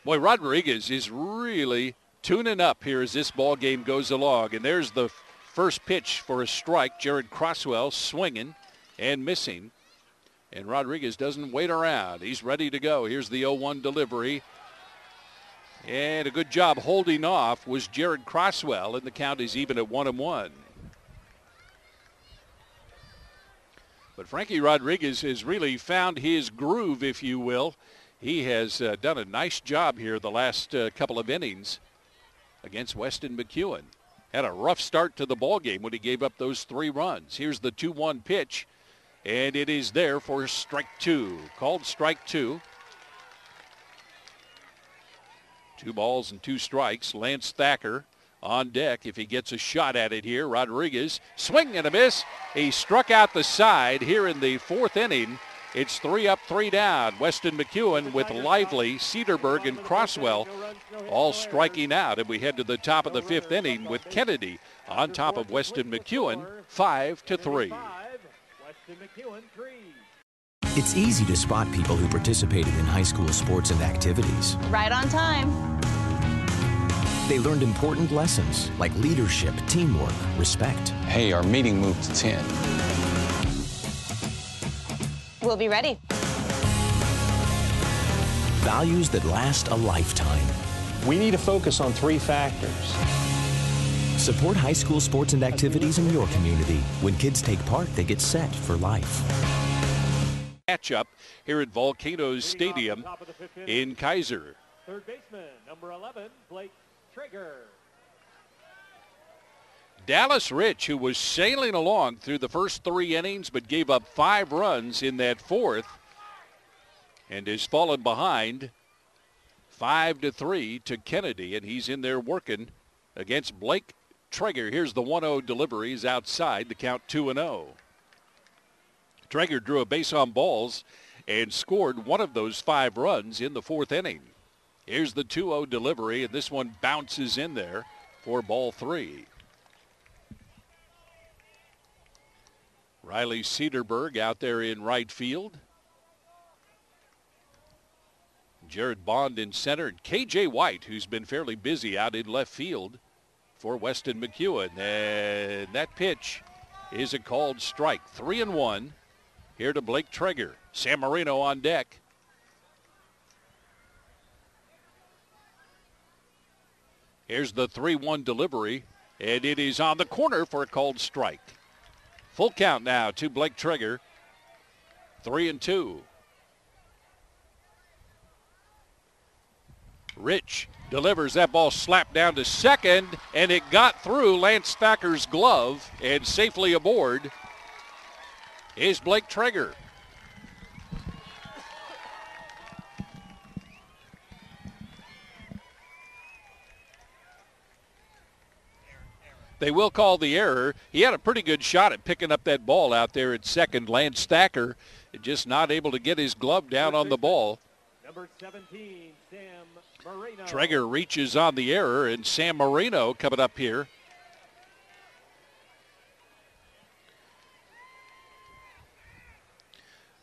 Boy, Rodriguez is really tuning up here as this ball game goes along. And there's the first pitch for a strike. Jared Crosswell swinging and missing. And Rodriguez doesn't wait around. He's ready to go. Here's the 0-1 delivery. And a good job holding off was Jared Crosswell, and the count is even at 1-1. But Frankie Rodriguez has really found his groove, if you will. He has done a nice job here the last couple of innings against Weston-McEwen. Had a rough start to the ball game when he gave up those 3 runs. Here's the 2-1 pitch, and it is there for strike 2. Called strike 2. 2 balls and 2 strikes. Lance Thacker on deck if he gets a shot at it here. Rodriguez, swing and a miss. He struck out the side here in the 4th inning. It's 3 up, 3 down. Weston-McEwen with Lively, Cedarberg, and Crosswell all striking out. And we head to the top of the 5th inning with Kennedy on top of Weston-McEwen, 5-3. Weston-McEwen 3. It's easy to spot people who participated in high school sports and activities. Right on time. They learned important lessons like leadership, teamwork, respect. Hey, our meeting moved to 10. We'll be ready. values that last a lifetime. We need to focus on 3 factors. Support high school sports and activities in your community. When kids take part, they get set for life. Matchup here at Volcanoes Stadium in Keizer. Third baseman, number 11, Blake Traeger. Dallas Rich, who was sailing along through the first 3 innings but gave up 5 runs in that 4th and has fallen behind 5-3 to Kennedy, and he's in there working against Blake Traeger. Here's the 1-0 delivery. He's outside. The count 2-0. Traeger drew a base on balls and scored one of those 5 runs in the 4th inning. Here's the 2-0 delivery, and this one bounces in there for ball 3. Riley Cedarberg out there in right field. Jared Bond in center. And K.J. White, who's been fairly busy out in left field for Weston-McEwen. And that pitch is a called strike. 3-1 here to Blake Traeger. San Marino on deck. Here's the 3-1 delivery, and it is on the corner for a called strike. Full count now to Blake Traeger. 3-2. Rich delivers that ball slapped down to second, and it got through Lance Thacker's glove, and safely aboard is Blake Traeger. They will call the error. He had a pretty good shot at picking up that ball out there at second. Lance Thacker just not able to get his glove down on the ball. Number 17, Sam Marino. Traeger reaches on the error, and Sam Marino coming up here.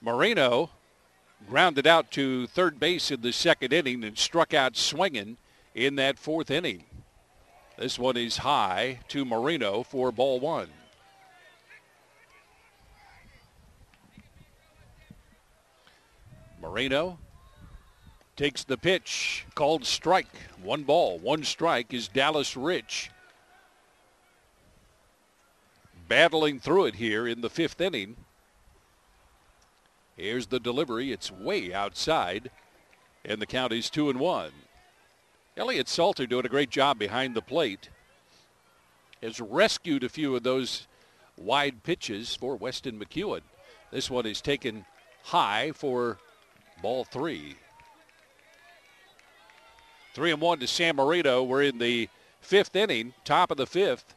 Marino grounded out to third base in the 2nd inning and struck out swinging in that 4th inning. This one is high to Marino for ball 1. Marino takes the pitch, called strike. 1 ball, 1 strike is Dallas Rich. Battling through it here in the 5th inning. Here's the delivery. It's way outside, and the count is 2-1. Elliott Salter doing a great job behind the plate. Has rescued a few of those wide pitches for Weston-McEwen. This one is taken high for ball 3. 3-1 to San Marino. We're in the 5th inning, top of the 5th.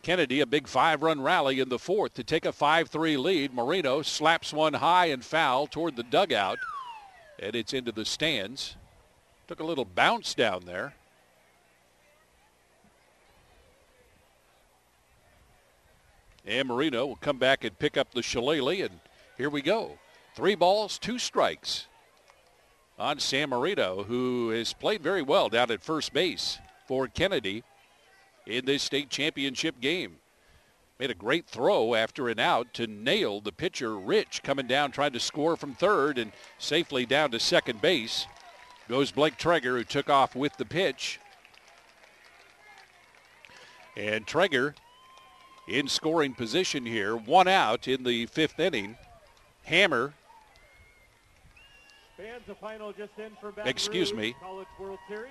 Kennedy, a big 5-run rally in the 4th to take a 5-3 lead. Marino slaps one high and foul toward the dugout, and it's into the stands. Took a little bounce down there. And Marino will come back and pick up the shillelagh, and here we go. 3 balls, 2 strikes on San Marino, who has played very well down at first base for Kennedy in this state championship game. Made a great throw after an out to nail the pitcher, Rich, coming down, trying to score from third, and safely down to second base goes Blake Traeger, who took off with the pitch. And Traeger in scoring position here. 1 out in the 5th inning. Hammer. Fans, the final just in for Excuse me. College World Series.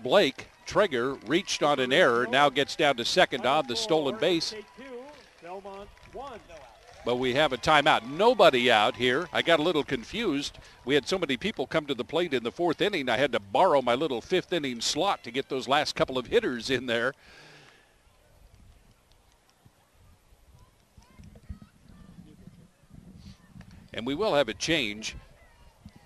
Blake Traeger reached on an error, now gets down to second on the stolen base. But we have a timeout. Nobody out here. I got a little confused. We had so many people come to the plate in the 4th inning, I had to borrow my little 5th inning slot to get those last couple of hitters in there. And we will have a change,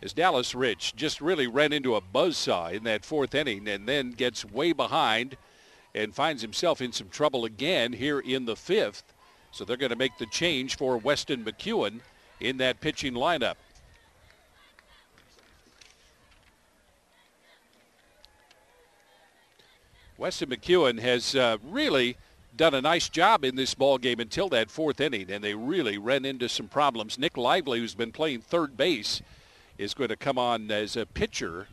as Dallas Rich just really ran into a buzzsaw in that 4th inning and then gets way behind and finds himself in some trouble again here in the 5th. So they're going to make the change for Weston-McEwen in that pitching lineup. Weston-McEwen has really done a nice job in this ball game until that 4th inning, and they really ran into some problems. Nick Lively, who's been playing third base, is going to come on as a pitcher.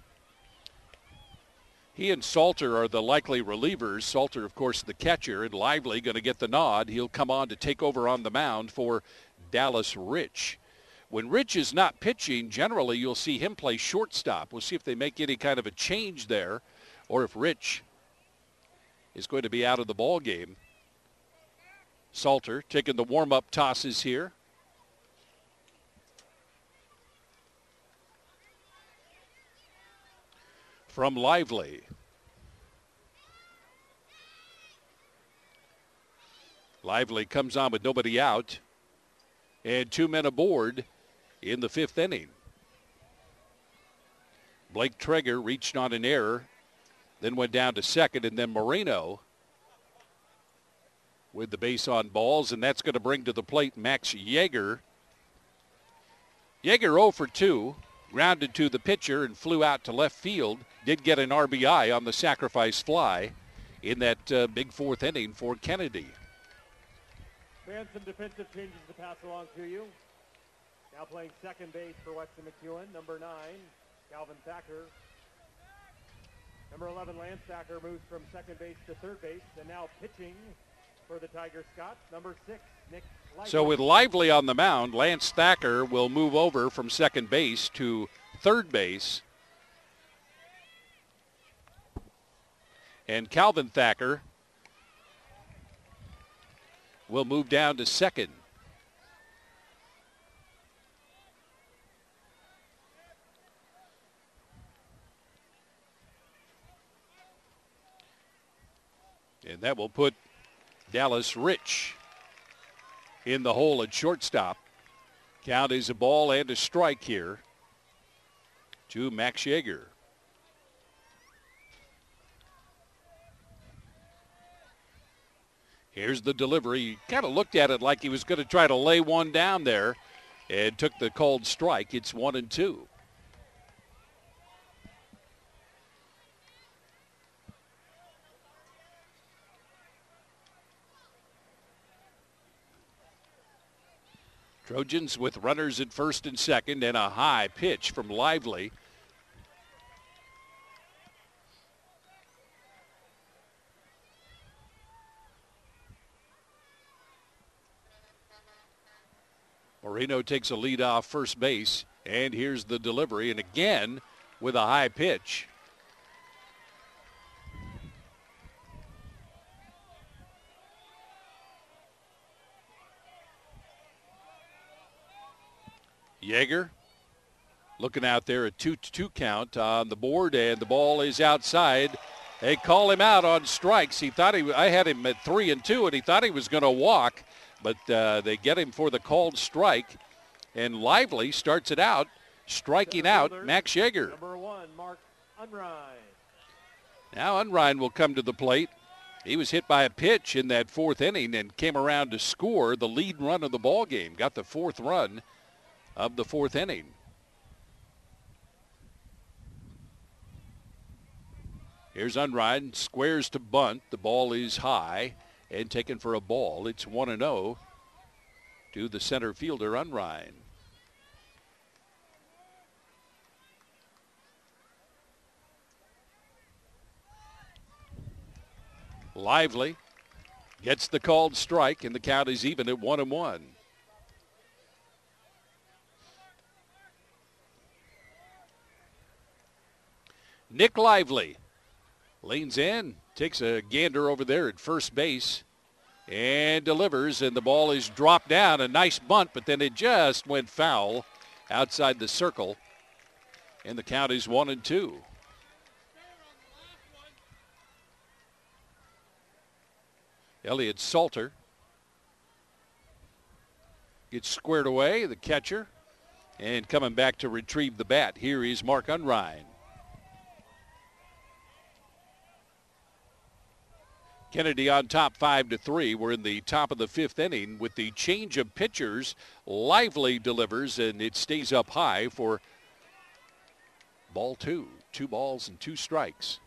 He and Salter are the likely relievers. Salter, of course, the catcher, and Lively going to get the nod. He'll come on to take over on the mound for Dallas Rich. When Rich is not pitching, generally you'll see him play shortstop. We'll see if they make any kind of a change there, or if Rich is going to be out of the ball game. Salter taking the warm-up tosses here. From Lively. Lively comes on with nobody out and 2 men aboard in the 5th inning. Blake Traeger reached on an error, then went down to second, and then Moreno with the base on balls, and that's going to bring to the plate Max Yeager. Yeager 0 for 2. Grounded to the pitcher and flew out to left field. Did get an RBI on the sacrifice fly in that big 4th inning for Kennedy. And some defensive changes to pass along to you. Now playing second base for Weston-McEwen, number 9, Calvin Thacker. Number 11, Lance Thacker, moves from second base to third base, and now pitching for the Tiger-Scots, number 6, Nick Lively. So with Lively on the mound, Lance Thacker will move over from second base to third base. And Calvin Thacker will move down to second. And that will put Dallas Rich in the hole at shortstop. Count is a ball and a strike here to Max Yeager. Here's the delivery. He kind of looked at it like he was going to try to lay one down there and took the called strike. It's 1-2. Trojans with runners at first and second, and a high pitch from Lively. Moreno takes a lead off first base, and here's the delivery, and again with a high pitch. Yeager looking out there, a 2-2 count on the board, and the ball is outside. They call him out on strikes. He thought I had him at 3-2, and he thought he was going to walk, but they get him for the called strike. And Lively starts it out, striking out Max Yeager. Number 1, Mark Unrein. Now Unrein will come to the plate. He was hit by a pitch in that 4th inning and came around to score the lead run of the ball game. Got the 4th run of the 4th inning. Here's Unrein, squares to bunt. The ball is high and taken for a ball. It's 1-0 to the center fielder, Unrein. Lively gets the called strike, and the count is even at 1-1. Nick Lively leans in, takes a gander over there at first base, and delivers, and the ball is dropped down. A nice bunt, but then it just went foul outside the circle, and the count is 1-2. Elliott Salter gets squared away, the catcher, and coming back to retrieve the bat. Here is Mark Unrein. Kennedy on top 5-3. We're in the top of the 5th inning with the change of pitchers. Lively delivers, and it stays up high for ball 2. 2 balls and 2 strikes.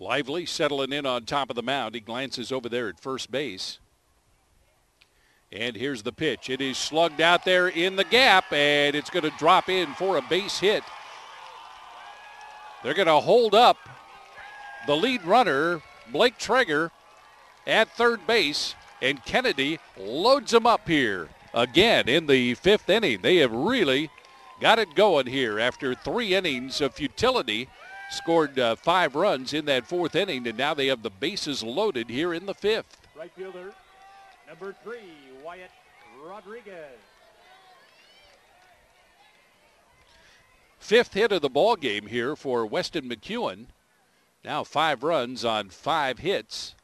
Lively settling in on top of the mound. He glances over there at first base. And here's the pitch. It is slugged out there in the gap, and it's going to drop in for a base hit. They're going to hold up the lead runner, Blake Traeger, at third base, and Kennedy loads him up here again in the fifth inning. They have really got it going here after 3 innings of futility. Scored 5 runs in that fourth inning, and now they have the bases loaded here in the fifth. Right fielder, number 3, Wyatt Rodriguez. Fifth hit of the ball game here for Weston-McEwen. Now 5 runs on 5 hits.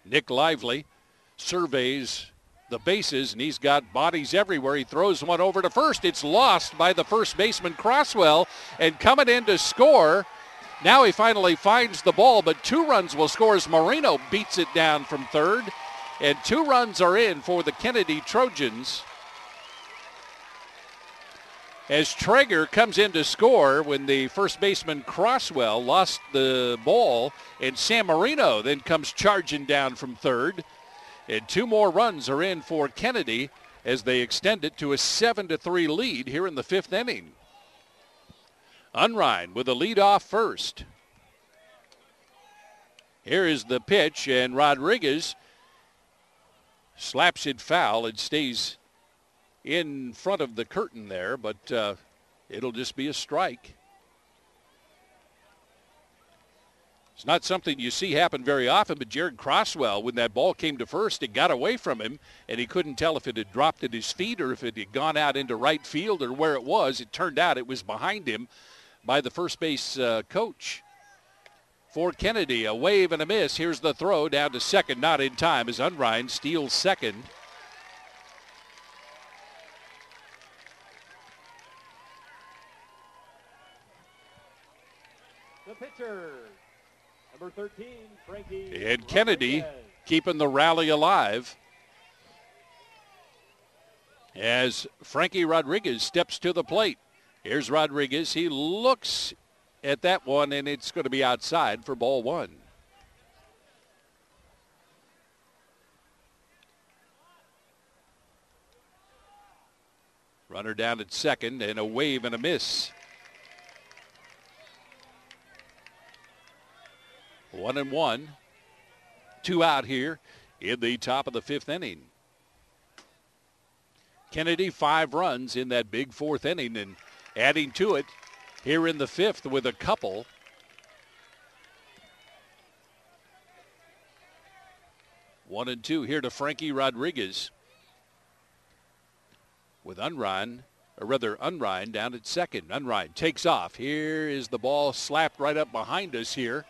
Nick Lively surveys the bases, and he's got bodies everywhere. He throws one over to first. It's lost by the first baseman, Crosswell, and coming in to score. Now he finally finds the ball, but 2 runs will score as Marino beats it down from third, and 2 runs are in for the Kennedy Trojans. As Traeger comes in to score when the first baseman Crosswell lost the ball, and San Marino then comes charging down from third. And 2 more runs are in for Kennedy as they extend it to a 7-3 lead here in the fifth inning. Unrein with a lead-off first. Here is the pitch, and Rodriguez slaps it foul. It stays in front of the curtain there, but it'll just be a strike. It's not something you see happen very often, but Jared Crosswell, when that ball came to first, it got away from him, and he couldn't tell if it had dropped at his feet or if it had gone out into right field or where it was. It turned out it was behind him by the first base coach. For Kennedy, a wave and a miss. Here's the throw down to second, not in time as Unrein steals second. The pitcher, number 13, Frankie And Kennedy Rodriguez. keeping the rally alive as Frankie Rodriguez steps to the plate. Here's Rodriguez. He looks at that one, and it's going to be outside for ball 1. Runner down at second, and a wave and a miss. 1-1. 2 out here in the top of the fifth inning. Kennedy 5 runs in that big fourth inning, and adding to it here in the fifth with a couple. One and two here to Frankie Rodriguez with Unrein down at second. Unrein takes off. Here is the ball slapped right up behind us here.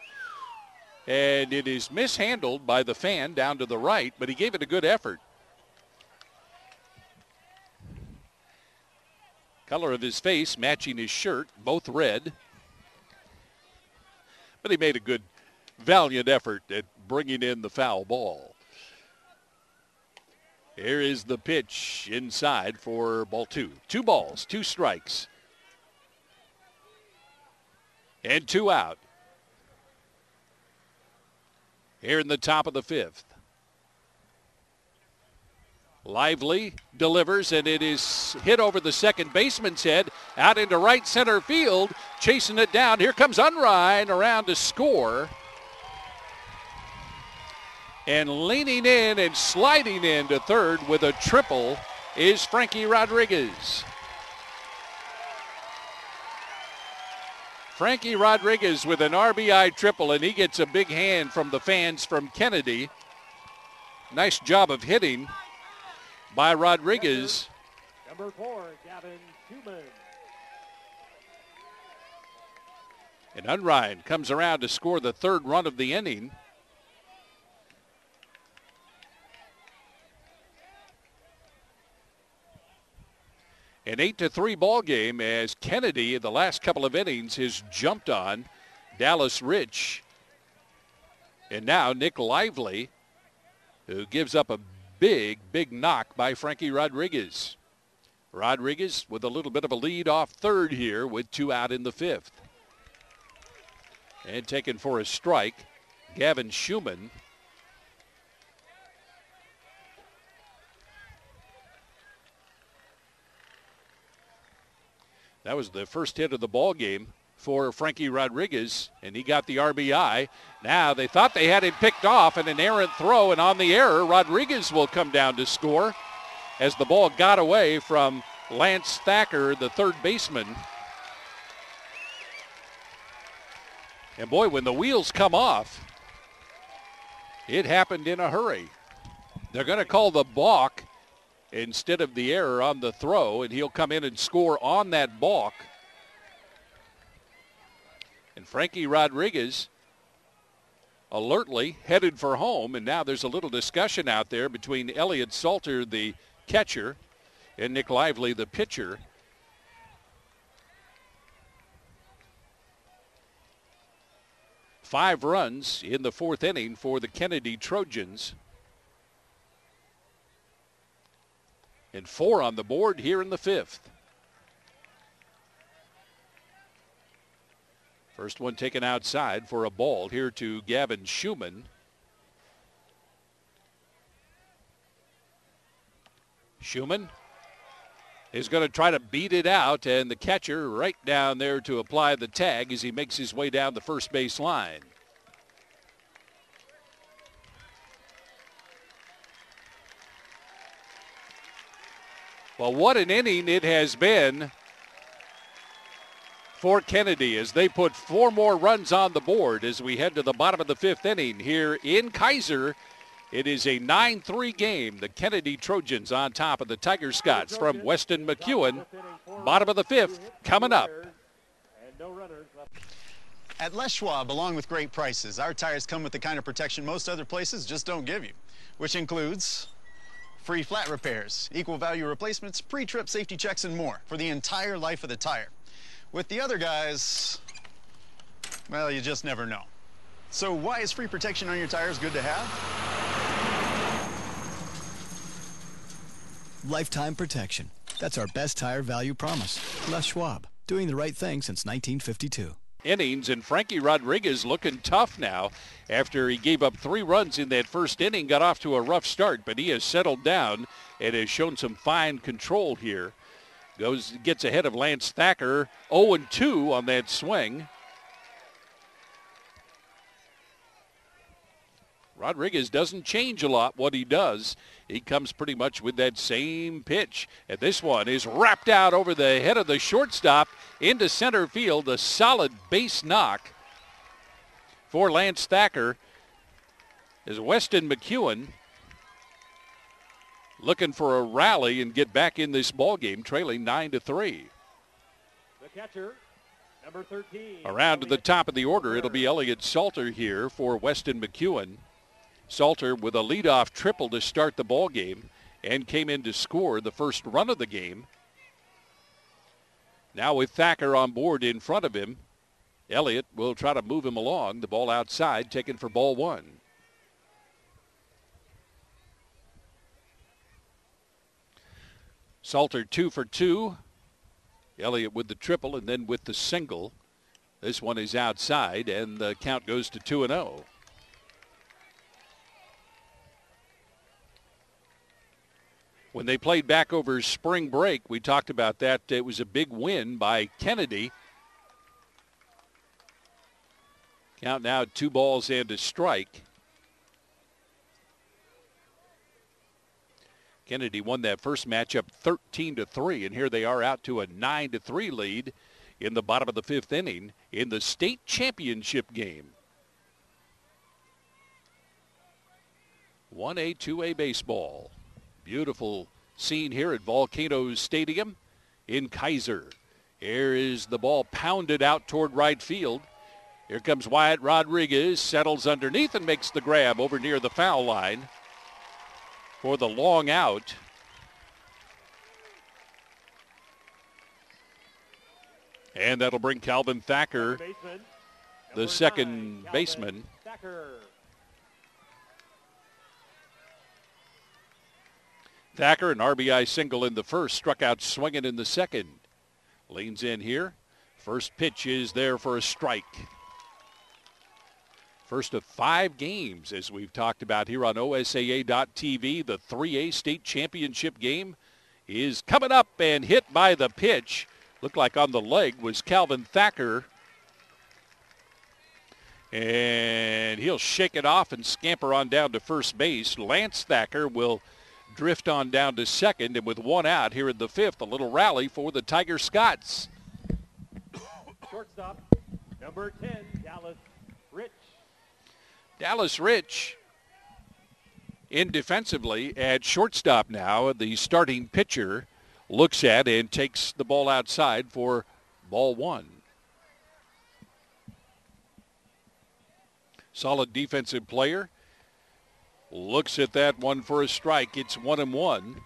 And it is mishandled by the fan down to the right, but he gave it a good effort. Color of his face matching his shirt, both red. But he made a good, valiant effort at bringing in the foul ball. Here is the pitch inside for ball 2. 2 balls, 2 strikes. And 2 out. Here in the top of the fifth. Lively delivers, and it is hit over the second baseman's head, out into right center field, chasing it down. Here comes Unrein around to score. And leaning in and sliding into third with a triple is Frankie Rodriguez. Frankie Rodriguez with an RBI triple, and he gets a big hand from the fans from Kennedy. Nice job of hitting by Rodriguez. Number 4, Gavin Schumann. And Unrein comes around to score the 3rd run of the inning. An 8-3 ball game as Kennedy in the last couple of innings has jumped on Dallas Rich. And now Nick Lively who gives up a big knock by Frankie Rodriguez. Rodriguez with a little bit of a lead off third here with 2 out in the 5th. And taken for a strike, Gavin Schumann. That was the first hit of the ball game for Frankie Rodriguez, and he got the RBI. Now they thought they had him picked off, and an errant throw, and on the error, Rodriguez will come down to score as the ball got away from Lance Thacker, the third baseman. And boy, when the wheels come off, it happened in a hurry. They're going to call the balk instead of the error on the throw, and he'll come in and score on that balk. And Frankie Rodriguez alertly headed for home, and now there's a little discussion out there between Elliott Salter, the catcher, and Nick Lively, the pitcher. Five runs in the 4th inning for the Kennedy Trojans. And 4 on the board here in the 5th. First one taken outside for a ball here to Gavin Schumann. Schumann is going to try to beat it out, and the catcher right down there to apply the tag as he makes his way down the first base line. Well, what an inning it has been for Kennedy as they put 4 more runs on the board as we head to the bottom of the 5th inning here in Keizer. It is a 9-3 game. The Kennedy Trojans on top of the Tiger-Scots from Weston-McEwen. Bottom of the 5th coming up. At Les Schwab, along with great prices, our tires come with the kind of protection most other places just don't give you, which includes free flat repairs, equal value replacements, pre-trip safety checks, and more for the entire life of the tire. With the other guys, well, you just never know. So why is free protection on your tires good to have? Lifetime protection. That's our best tire value promise. Les Schwab, doing the right thing since 1952. Innings, and Frankie Rodriguez looking tough now after he gave up 3 runs in that first inning, got off to a rough start, but he has settled down and has shown some fine control here. Gets ahead of Lance Thacker, 0-2 on that swing. Rodriguez doesn't change a lot what he does. He comes pretty much with that same pitch. And this one is wrapped out over the head of the shortstop into center field. A solid base knock for Lance Thacker as Weston-McEwen looking for a rally and get back in this ball game, trailing 9-3. The catcher, number 13. Around to the top of the order, it'll be Elliott Salter here for Weston-McEwen. Salter with a leadoff triple to start the ball game and came in to score the first run of the game. Now with Thacker on board in front of him, Elliott will try to move him along. The ball outside, taken for ball 1. Salter 2 for 2. Elliott with the triple and then with the single. This one is outside, and the count goes to 2-0. When they played back over spring break, we talked about that. It was a big win by Kennedy. Count now 2 balls and a strike. Kennedy won that first matchup 13-3, and here they are out to a 9-3 lead in the bottom of the 5th inning in the state championship game. 1A, 2A baseball. Beautiful scene here at Volcanoes Stadium in Keizer. Here is the ball pounded out toward right field. Here comes Wyatt Rodriguez, settles underneath and makes the grab over near the foul line for the long out. And that'll bring Calvin Thacker, the second baseman, Thacker, an RBI single in the first, struck out swinging in the second. Leans in here. First pitch is there for a strike. First of 5 games, as we've talked about here on OSAA.TV. The 3A state championship game is coming up and hit by the pitch. Looked like on the leg was Calvin Thacker. And he'll shake it off and scamper on down to first base. Lance Thacker will drift on down to second. And with one out here in the 5th, a little rally for the Tiger-Scots. Shortstop, number 10, Dallas Rich. Dallas Rich in defensively at shortstop now. The starting pitcher looks at and takes the ball outside for ball 1. Solid defensive player. Looks at that one for a strike. It's 1-1.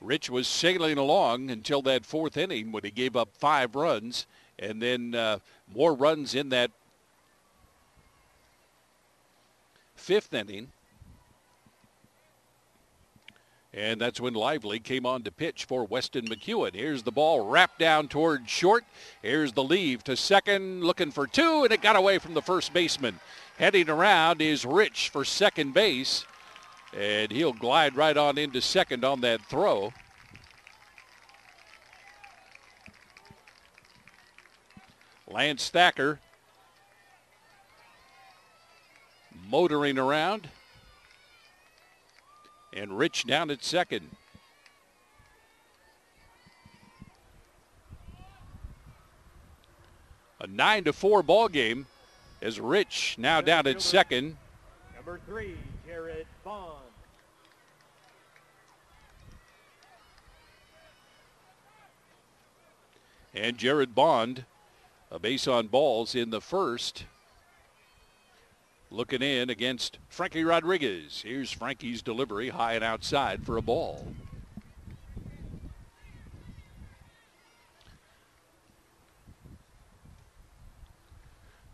Rich was sailing along until that 4th inning when he gave up 5 runs, and then more runs in that 5th inning. And that's when Lively came on to pitch for Weston-McEwen. Here's the ball wrapped down toward short. Here's the leave to second, looking for 2, and it got away from the first baseman. Heading around is Rich for second base, and he'll glide right on into second on that throw. Lance Thacker motoring around. And Rich down at second. A 9-4 ball game as Rich now down at second. Number 3, Jared Bond. And Jared Bond, a base on balls in the first. Looking in against Frankie Rodriguez. Here's Frankie's delivery, high and outside for a ball.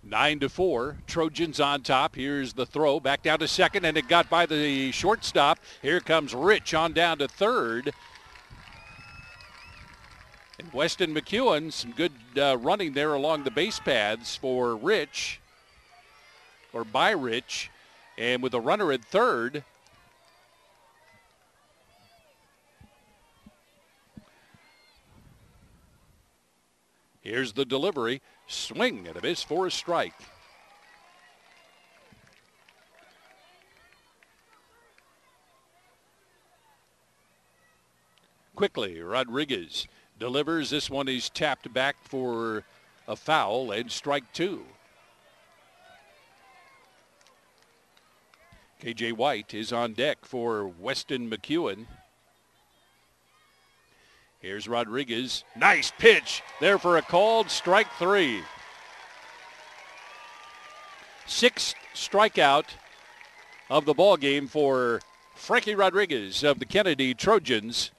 Nine to 4, Trojans on top. Here's the throw back down to second, and it got by the shortstop. Here comes Rich on down to third. And Weston-McEwen, some good running there along the base paths for Rich. Or by Rich, and with a runner at third. Here's the delivery. Swing and a miss for a strike. Quickly, Rodriguez delivers. This one is tapped back for a foul and strike 2. KJ White is on deck for Weston-McEwen. Here's Rodriguez. Nice pitch there for a called strike 3. 6th strikeout of the ball game for Frankie Rodriguez of the Kennedy Trojans.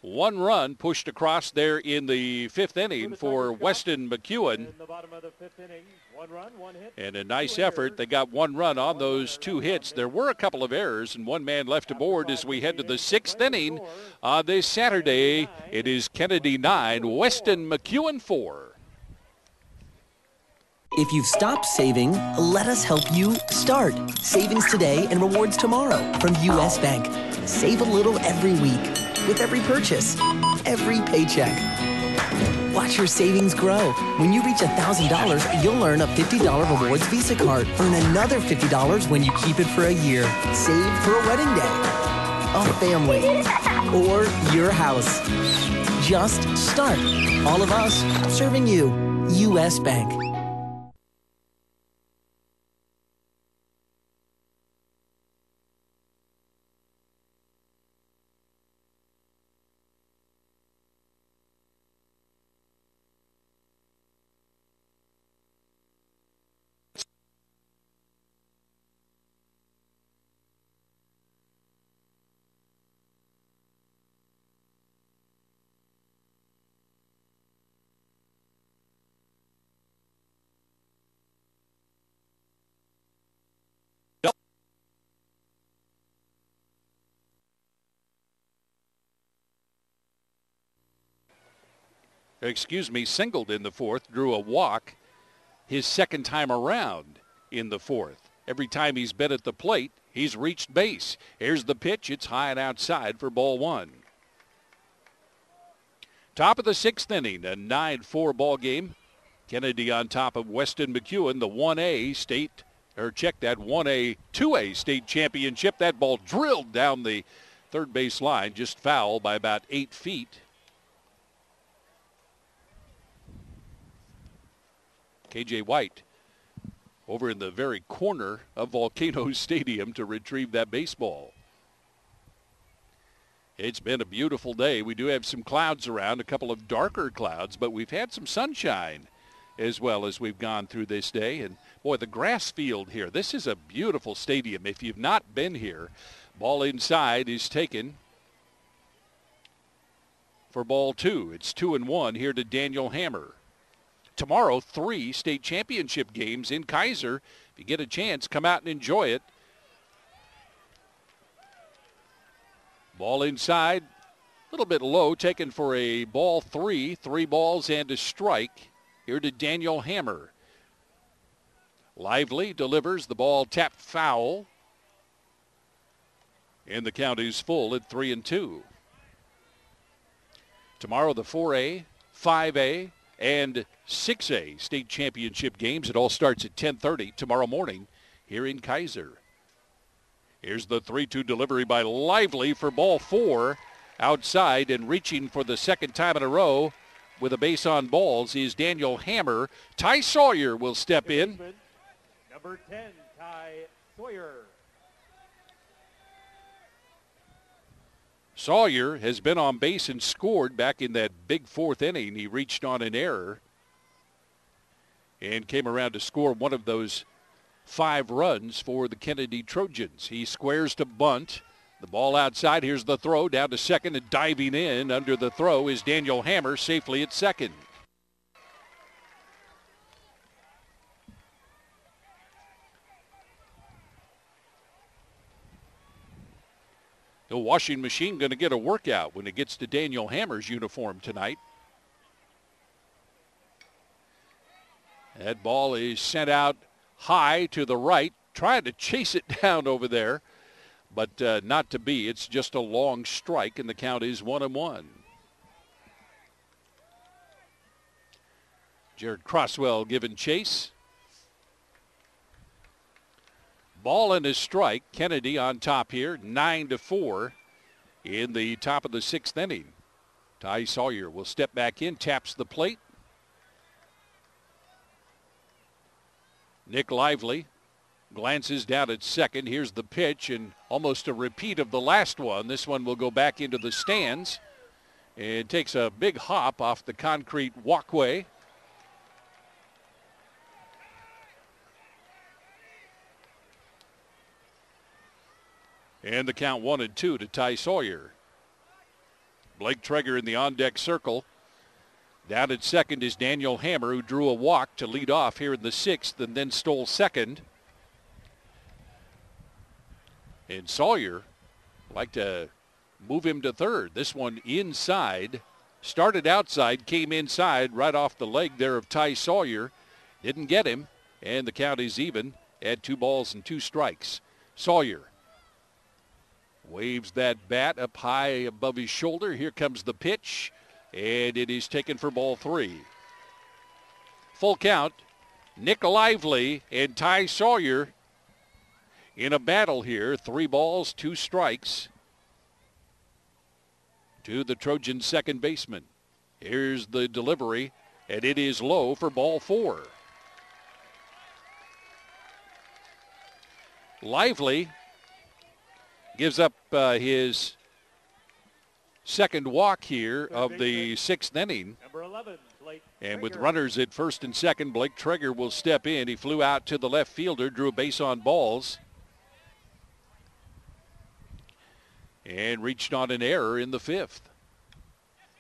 1 run pushed across there in the 5th inning for Weston-McEwen. In the bottom of the 5th inning, 1 run, 1 hit. And a nice effort. They got 1 run on those 2 hits. There were a couple of errors and 1 man left aboard as we head to the 6th inning on this Saturday. It is Kennedy 9, Weston-McEwen 4. If you've stopped saving, let us help you start. Savings today and rewards tomorrow from U.S. Bank. Save a little every week with every purchase, every paycheck. Watch your savings grow. When you reach $1,000, you'll earn a $50 rewards Visa card. Earn another $50 when you keep it for a year. Save for a wedding day, a family, or your house. Just start. All of us serving you. U.S. Bank. singled in the fourth, drew a walk his second time around in the fourth. Every time he's been at the plate, he's reached base. Here's the pitch. It's high and outside for ball one. Top of the sixth inning, a 9-4 ball game. Kennedy on top of Weston-McEwen, the 1A state, or check that, 1A, 2A state championship. That ball drilled down the third base line, just foul by about 8 feet. KJ White over in the very corner of Volcanoes Stadium to retrieve that baseball. It's been a beautiful day. We do have some clouds around, a couple of darker clouds, but we've had some sunshine as well as we've gone through this day. And boy, the grass field here, this is a beautiful stadium. If you've not been here, ball inside is taken for ball two. It's 2-1 here to Daniel Hammer. Tomorrow, 3 state championship games in Keizer. If you get a chance, come out and enjoy it. Ball inside, a little bit low, taken for a ball 3. 3 balls and a strike here to Daniel Hammer. Lively delivers the ball, tapped foul. And the count is full at 3-2. Tomorrow, the 4A, 5A, and 6A state championship games. It all starts at 10:30 tomorrow morning here in Keizer. Here's the 3-2 delivery by Lively for ball 4. Outside and reaching for the second time in a row with a base on balls is Daniel Hammer. Ty Sawyer will step in. Number 10, Ty Sawyer. Sawyer has been on base and scored back in that big fourth inning. He reached on an error and came around to score one of those 5 runs for the Kennedy Trojans. He squares to bunt. The ball outside. Here's the throw down to second, and diving in under the throw is Daniel Hammer safely at second. The washing machine going to get a workout when it gets to Daniel Hammer's uniform tonight. That ball is sent out high to the right, trying to chase it down over there, but not to be. It's just a long strike, and the count is 1-1. Jared Crosswell giving chase. Ball and a strike. Kennedy on top here, 9-4 in the top of the 6th inning. Ty Sawyer will step back in, taps the plate. Nick Lively glances down at second. Here's the pitch, and almost a repeat of the last one. This one will go back into the stands and takes a big hop off the concrete walkway. And the count 1-2 to Ty Sawyer. Blake Traeger in the on-deck circle. Down at second is Daniel Hammer, who drew a walk to lead off here in the 6th and then stole second. And Sawyer like to move him to third. This one inside. Started outside, came inside right off the leg there of Ty Sawyer. Didn't get him, and the count is even at 2 balls and 2 strikes. Sawyer waves that bat up high above his shoulder. Here comes the pitch, and it is taken for ball 3. Full count. Nick Lively and Ty Sawyer in a battle here. 3 balls, 2 strikes to the Trojan second baseman. Here's the delivery, and it is low for ball 4. Lively gives up his second walk here of the 6th inning. Number 11, Blake And with Traeger. runners at first and second, Blake Traeger will step in. He flew out to the left fielder, drew a base on balls, and reached on an error in the 5th.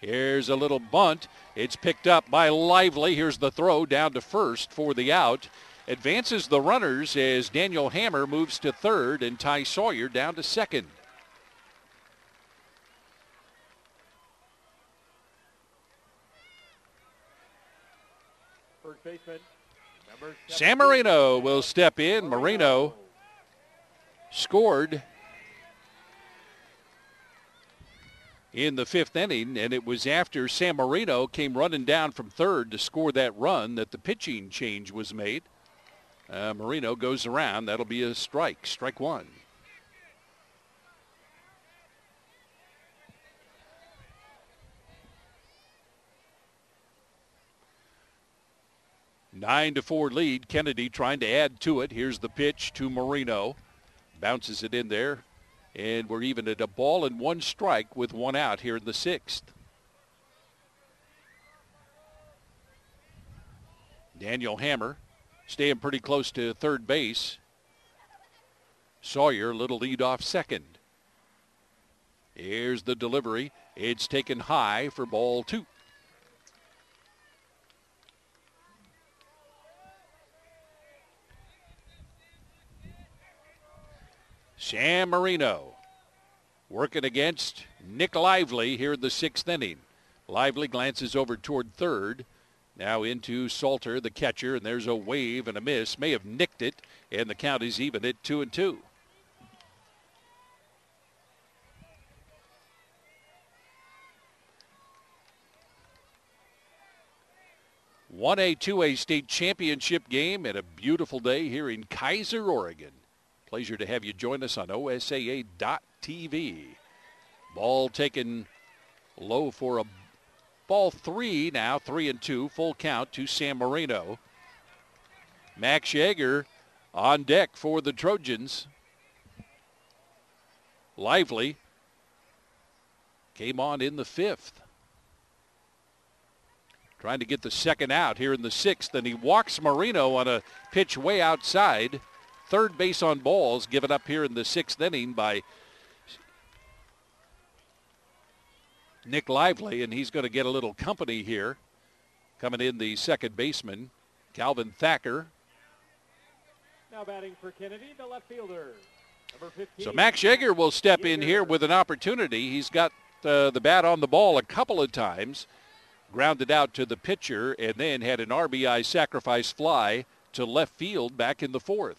Here's a little bunt. It's picked up by Lively. Here's the throw down to first for the out. Advances the runners as Daniel Hammer moves to third and Ty Sawyer down to second. first baseman, number San Marino will step in. Marino scored in the 5th inning, and it was after San Marino came running down from third to score that run that the pitching change was made. Marino goes around. That'll be a strike. Strike one. Nine to 4 lead. Kennedy trying to add to it. Here's the pitch to Marino. Bounces it in there. And we're even at a ball and 1 strike with 1 out here in the 6th. Daniel Hammer staying pretty close to third base. Sawyer, little lead off second. Here's the delivery. It's taken high for ball 2. San Marino working against Nick Lively here in the 6th inning. Lively glances over toward third. Now into Salter, the catcher, and there's a wave and a miss. May have nicked it, and the count is even at 2-2. One A, 2A state championship game and a beautiful day here in Keizer, Oregon. Pleasure to have you join us on OSAA.TV. Ball taken low for a ball 3 now, 3-2, full count to San Marino. Max Yeager on deck for the Trojans. Lively came on in the 5th. Trying to get the second out here in the 6th, and he walks Marino on a pitch way outside. Third base on balls given up here in the 6th inning by Nick Lively, and he's going to get a little company here. Coming in the second baseman, Calvin Thacker. Now batting for Kennedy, the left fielder, number 15. So Max Yeager will step in here with an opportunity. He's got the bat on the ball a couple of times, grounded out to the pitcher, and then had an RBI sacrifice fly to left field back in the 4th.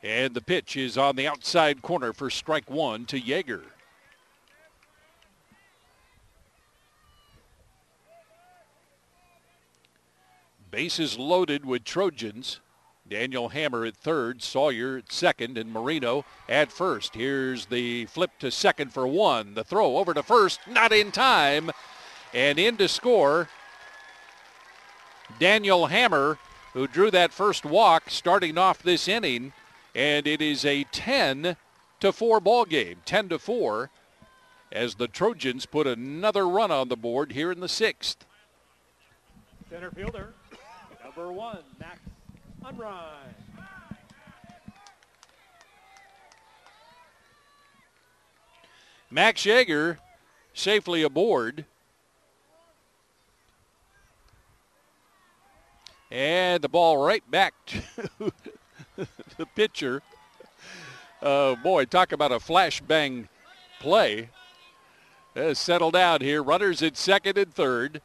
And the pitch is on the outside corner for strike 1 to Yeager. Bases loaded with Trojans. Daniel Hammer at third, Sawyer at second, and Marino at first. Here's the flip to second for 1. The throw over to first, not in time. And in to score, Daniel Hammer, who drew that first walk starting off this inning. And it is a 10-4 ball game, 10-4, as the Trojans put another run on the board here in the 6th. Center fielder, number 1, Max Unrein. Max Yeager safely aboard. And the ball right back to the pitcher. Boy, talk about a flashbang play. Settled down here. Runners at second and third.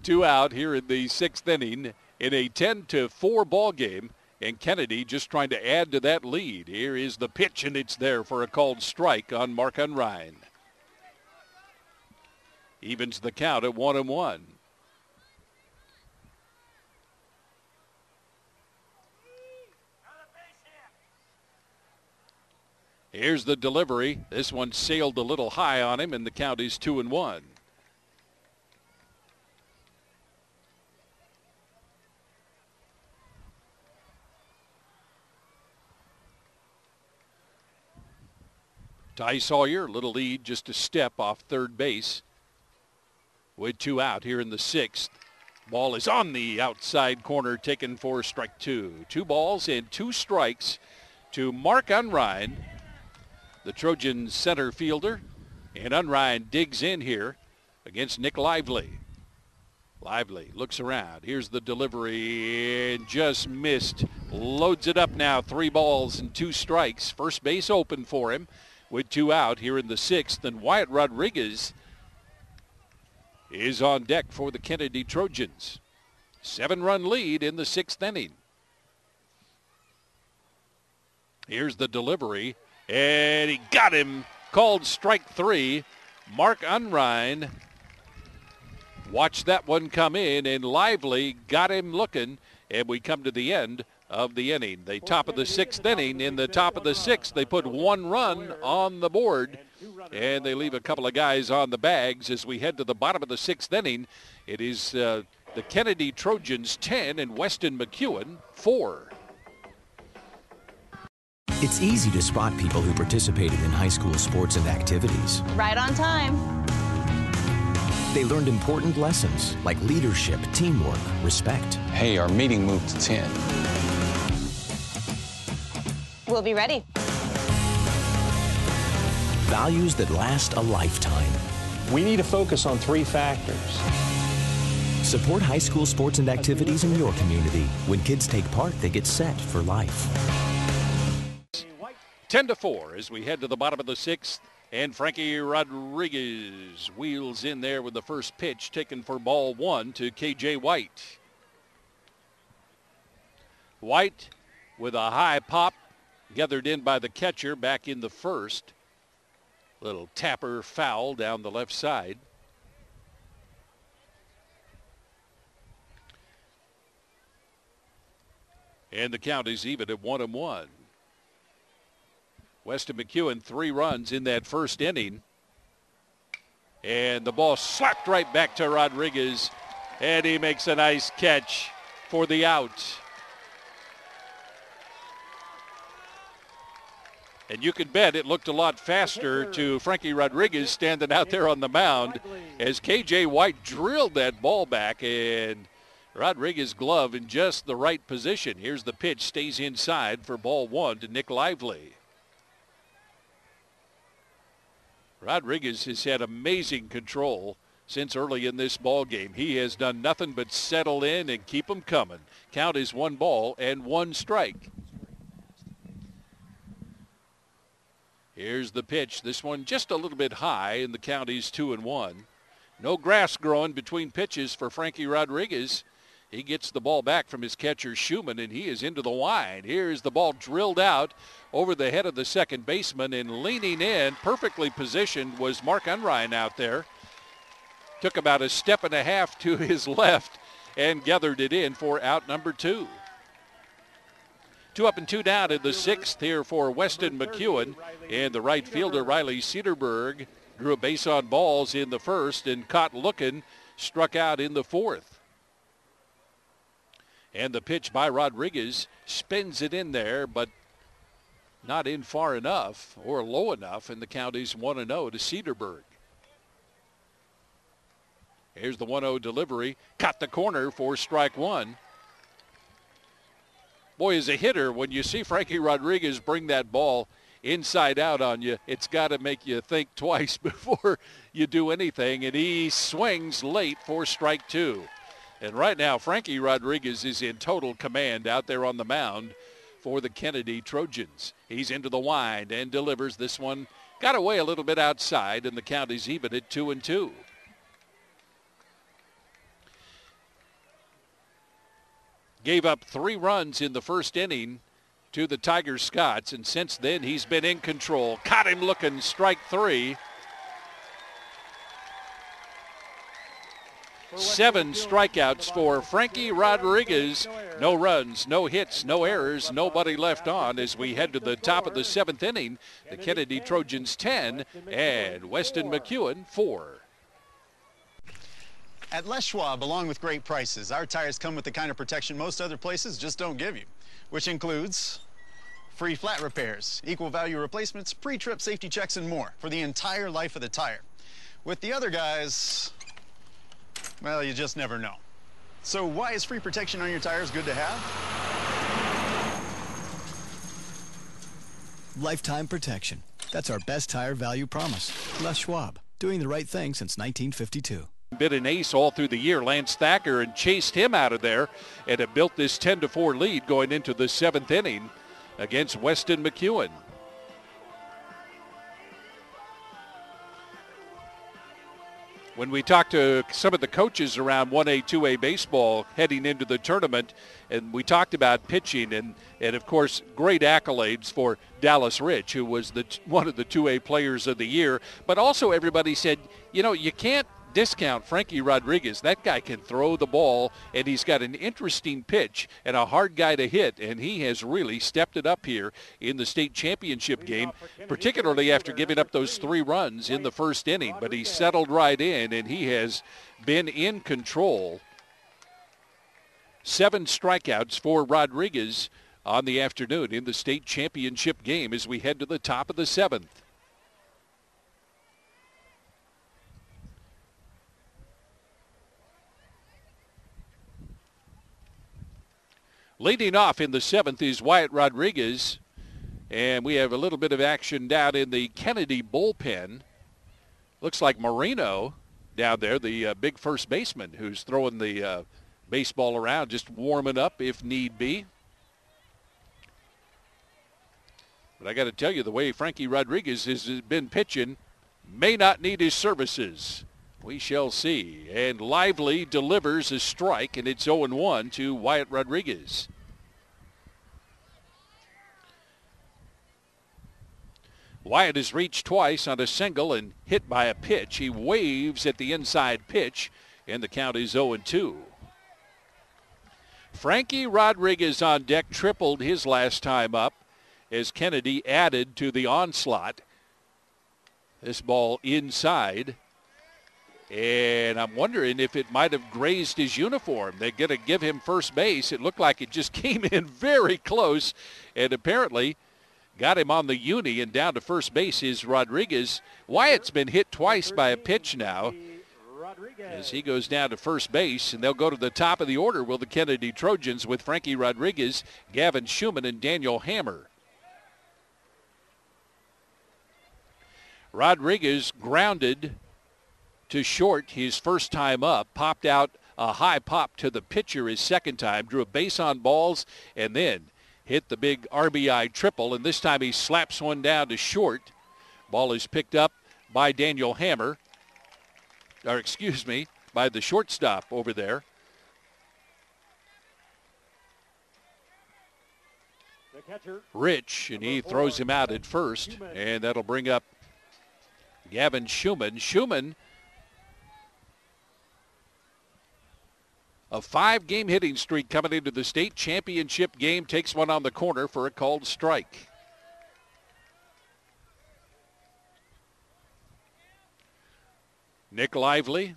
2 out here in the 6th inning in a 10-4 ball game. And Kennedy just trying to add to that lead. Here is the pitch, and it's there for a called strike on Mark Unrein. Evens the count at 1-1. Here's the delivery. This one sailed a little high on him, and the count is 2-1. Ty Sawyer, little lead, just a step off third base. With 2 out here in the 6th. Ball is on the outside corner, taken for strike 2. 2 balls and 2 strikes to Mark Unrein, the Trojan center fielder. And Unrein digs in here against Nick Lively. Lively looks around. Here's the delivery, and just missed. Loads it up now. 3 balls and 2 strikes. First base open for him with 2 out here in the 6th. And Wyatt Rodriguez is on deck for the Kennedy Trojans. 7-run lead in the 6th inning. Here's the delivery, and he got him. Called strike 3. Mark Unrein watched that one come in, and Lively got him looking, and we come to the end of the inning. The top of the 6th inning. In the top of the 6th, they put 1 run on the board, and they leave a couple of guys on the bags as we head to the bottom of the 6th inning. It is the Kennedy Trojans 10 and Weston-McEwen 4. It's easy to spot people who participated in high school sports and activities. Right on time. They learned important lessons like leadership, teamwork, respect. Hey, our meeting moved to 10. We'll be ready. Values that last a lifetime. We need to focus on 3 factors. Support high school sports and activities in your community. When kids take part, they get set for life. 10-4 as we head to the bottom of the 6th. And Frankie Rodriguez wheels in there with the first pitch taken for ball 1 to KJ White. White with a high pop, gathered in by the catcher back in the first. Little tapper foul down the left side. And the count is even at 1-1. Weston-McEwen 3 runs in that first inning. And the ball slapped right back to Rodriguez. And he makes a nice catch for the out. And you can bet it looked a lot faster to Frankie Rodriguez standing out there on the mound as KJ White drilled that ball back, and Rodriguez glove in just the right position. Here's the pitch, stays inside for ball 1 to Nick Lively. Rodriguez has had amazing control since early in this ball game. He has done nothing but settle in and keep them coming. Count is 1 ball and 1 strike. Here's the pitch. This one just a little bit high, and the count is 2-1. No grass growing between pitches for Frankie Rodriguez. He gets the ball back from his catcher, Schumann, and he is into the line. Here's the ball drilled out over the head of the second baseman, and leaning in, perfectly positioned, was Mark Unrein out there. Took about a step and a half to his left and gathered it in for out number 2. 2 up and 2 down in the 6th here for Weston-McEwen. And the right fielder, Riley Cedarberg, drew a base on balls in the first and caught looking, struck out in the 4th. And the pitch by Rodriguez spins it in there, but not in far enough or low enough, and the count is 1-0 to Cedarberg. Here's the 1-0 delivery. Cut the corner for strike 1. Boy, as a hitter, when you see Frankie Rodriguez bring that ball inside out on you, it's got to make you think twice before you do anything, and he swings late for strike 2. And right now, Frankie Rodriguez is in total command out there on the mound for the Kennedy Trojans. He's into the wind and delivers this one. Got away a little bit outside, and the count is even at 2-2. Gave up 3 runs in the first inning to the Tiger-Scots, and since then he's been in control. Caught him looking, strike 3. 7 strikeouts for Frankie Rodriguez. No runs, no hits, no errors, nobody left on as we head to the top of the 7th inning. The Kennedy Trojans 10 and Weston-McEwen 4. At Les Schwab, along with great prices, our tires come with the kind of protection most other places just don't give you, which includes free flat repairs, equal value replacements, pre-trip safety checks, and more for the entire life of the tire. With the other guys, well, you just never know. So why is free protection on your tires good to have? Lifetime protection. That's our best tire value promise. Les Schwab, doing the right thing since 1952. Been an ace all through the year, Lance Thacker, and chased him out of there, and have built this 10-4 lead going into the 7th inning against Weston-McEwen. when we talked to some of the coaches around 1A, 2A baseball heading into the tournament, and we talked about pitching, and of course, great accolades for Dallas Rich, who was one of the 2A players of the year. But also everybody said, you know, you can't discount Frankie Rodriguez. That guy can throw the ball, and he's got an interesting pitch and a hard guy to hit, and he has really stepped it up here in the state championship game, particularly after giving up those 3 runs in the first inning. But he settled right in, and he has been in control. 7 strikeouts for Rodriguez on the afternoon in the state championship game as we head to the top of the 7th. Leading off in the 7th is Wyatt Rodriguez, and we have a little bit of action down in the Kennedy bullpen. Looks like Marino down there, the big first baseman who's throwing the baseball around, just warming up if need be. But I got to tell you, the way Frankie Rodriguez has been pitching may not need his services. We shall see. And Lively delivers a strike, and it's 0-1 to Wyatt Rodriguez. Wyatt has reached twice on a single and hit by a pitch. He waves at the inside pitch, and the count is 0-2. Frankie Rodriguez on deck, tripled his last time up as Kennedy added to the onslaught. This ball inside. And I'm wondering if it might have grazed his uniform. They're going to give him first base. It looked like it just came in very close and apparently got him on the uni, and down to first base is Rodriguez. Wyatt's been hit twice by a pitch now as he goes down to first base, and they'll go to the top of the order, will the Kennedy Trojans, with Frankie Rodriguez, Gavin Schumann, and Daniel Hammer. Rodriguez grounded to short his first time up, popped out a high pop to the pitcher his second time, drew a base on balls, and then hit the big RBI triple, and this time he slaps one down to short. Ball is picked up by Daniel Hammer, by the shortstop over there. The catcher, Rich, and he throws him out at first, and that'll bring up Gavin Schumann. Schumann, a 5-game hitting streak coming into the state championship game, takes one on the corner for a called strike. Nick Lively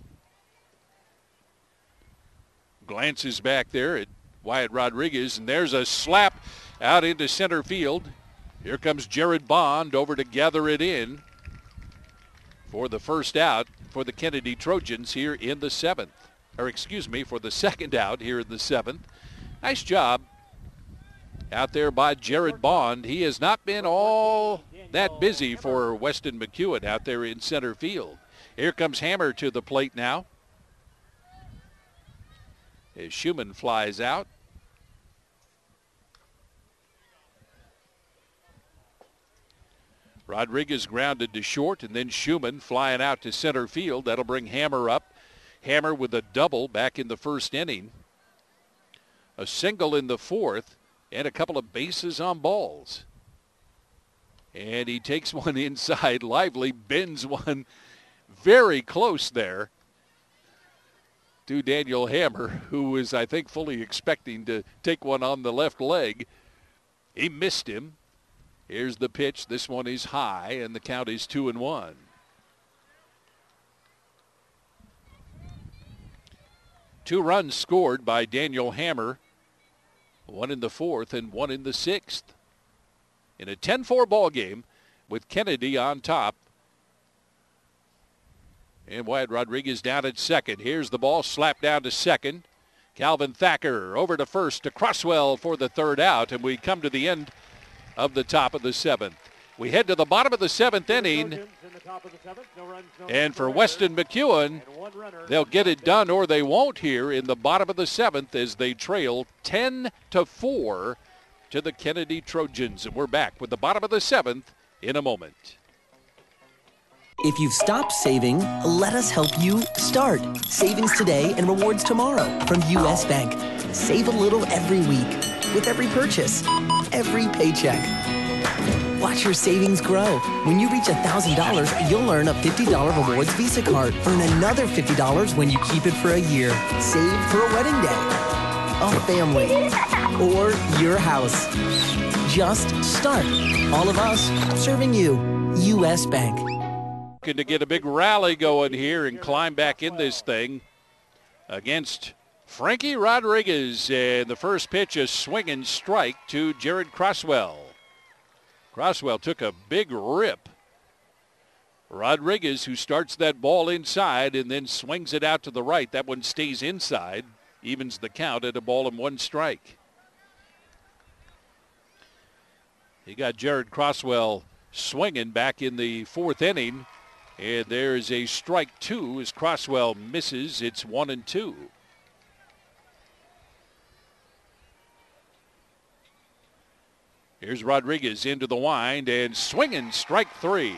glances back there at Wyatt Rodriguez, and there's a slap out into center field. Here comes Jared Bond over to gather it in for the first out for the Kennedy Trojans here in the 7th. For the second out here in the 7th. Nice job out there by Jared Bond. He has not been all that busy for Weston-McEwen out there in center field. Here comes Hammer to the plate now as Schumann flies out. Rodriguez grounded to short, and then Schumann flying out to center field. That'll bring Hammer up. Hammer with a double back in the first inning. A single in the 4th, and a couple of bases on balls. And he takes one inside. Lively bends one very close there to Daniel Hammer, who was, I think, fully expecting to take one on the left leg. He missed him. Here's the pitch. This one is high, and the count is 2-1. Two runs scored by Daniel Hammer, one in the 4th and one in the 6th. In a 10-4 ball game with Kennedy on top. And Wyatt Rodriguez down at second. Here's the ball slapped down to second. Calvin Thacker over to first to Crosswell for the third out, and we come to the end of the top of the 7th. We head to the bottom of the 7th inning, and for Weston-McEwen, they'll get it done or they won't here in the bottom of the 7th as they trail 10-4 to the Kennedy Trojans. And we're back with the bottom of the 7th in a moment. If you've stopped saving, let us help you start. Savings today and rewards tomorrow from U.S. Bank. Save a little every week with every purchase, every paycheck. Watch your savings grow. When you reach $1,000, you'll earn a $50 rewards Visa card. Earn another $50 when you keep it for a year. Save for a wedding day, a family, or your house. Just start. All of us serving you. U.S. Bank. Looking to get a big rally going here and climb back in this thing against Frankie Rodriguez. And the first pitch, a swinging strike to Jared Crosswell. Crosswell took a big rip. Rodriguez, who starts that ball inside and then swings it out to the right. That one stays inside, evens the count at a ball and one strike. He got Jared Crosswell swinging back in the fourth inning. And there's a strike two as Crosswell misses. It's 1-2. Here's Rodriguez into the wind and swinging strike three.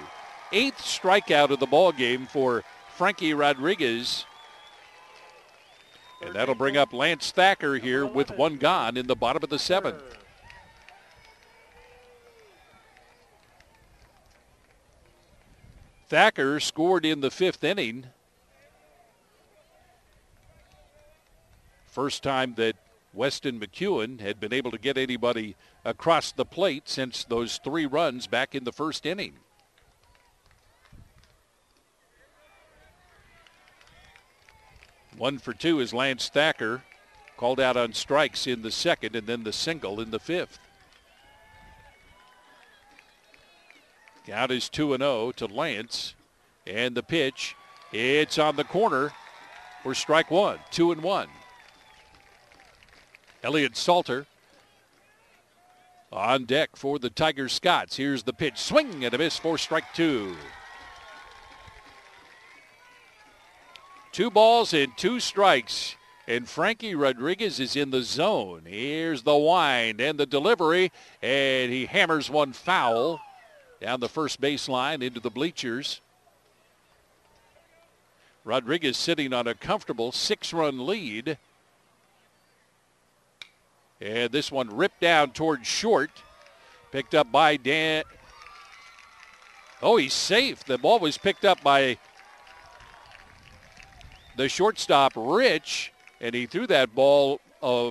8th strikeout of the ball game for Frankie Rodriguez. And that'll bring up Lance Thacker here with one gone in the bottom of the 7th. Thacker scored in the 5th inning. First time that Weston-McEwen had been able to get anybody across the plate since those 3 runs back in the first inning. One for 2 is Lance Thacker, called out on strikes in the 2nd and then the single in the 5th. Count is 2-0 to Lance. And the pitch, it's on the corner for strike 1, 2-1. Elliott Salter on deck for the Tiger-Scots. Here's the pitch, swing and a miss for strike 2. 2 balls and 2 strikes. And Frankie Rodriguez is in the zone. Here's the wind and the delivery, and he hammers one foul down the first baseline into the bleachers. Rodriguez sitting on a comfortable 6-run lead. And this one ripped down towards short. Picked up by Dan. Oh, he's safe. The ball was picked up by the shortstop, Rich. And he threw that ball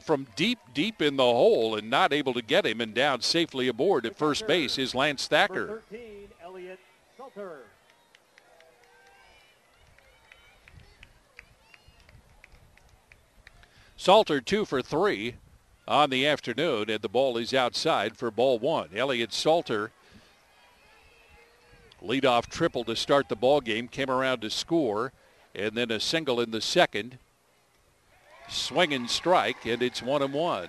from deep in the hole and not able to get him, and down safely aboard at first base is Lance Thacker. Number 13, Elliott Salter. Salter 2 for 3 on the afternoon, and the ball is outside for ball 1. Elliott Salter, leadoff triple to start the ball game, came around to score, and then a single in the 2nd. Swing and strike, and it's 1-1.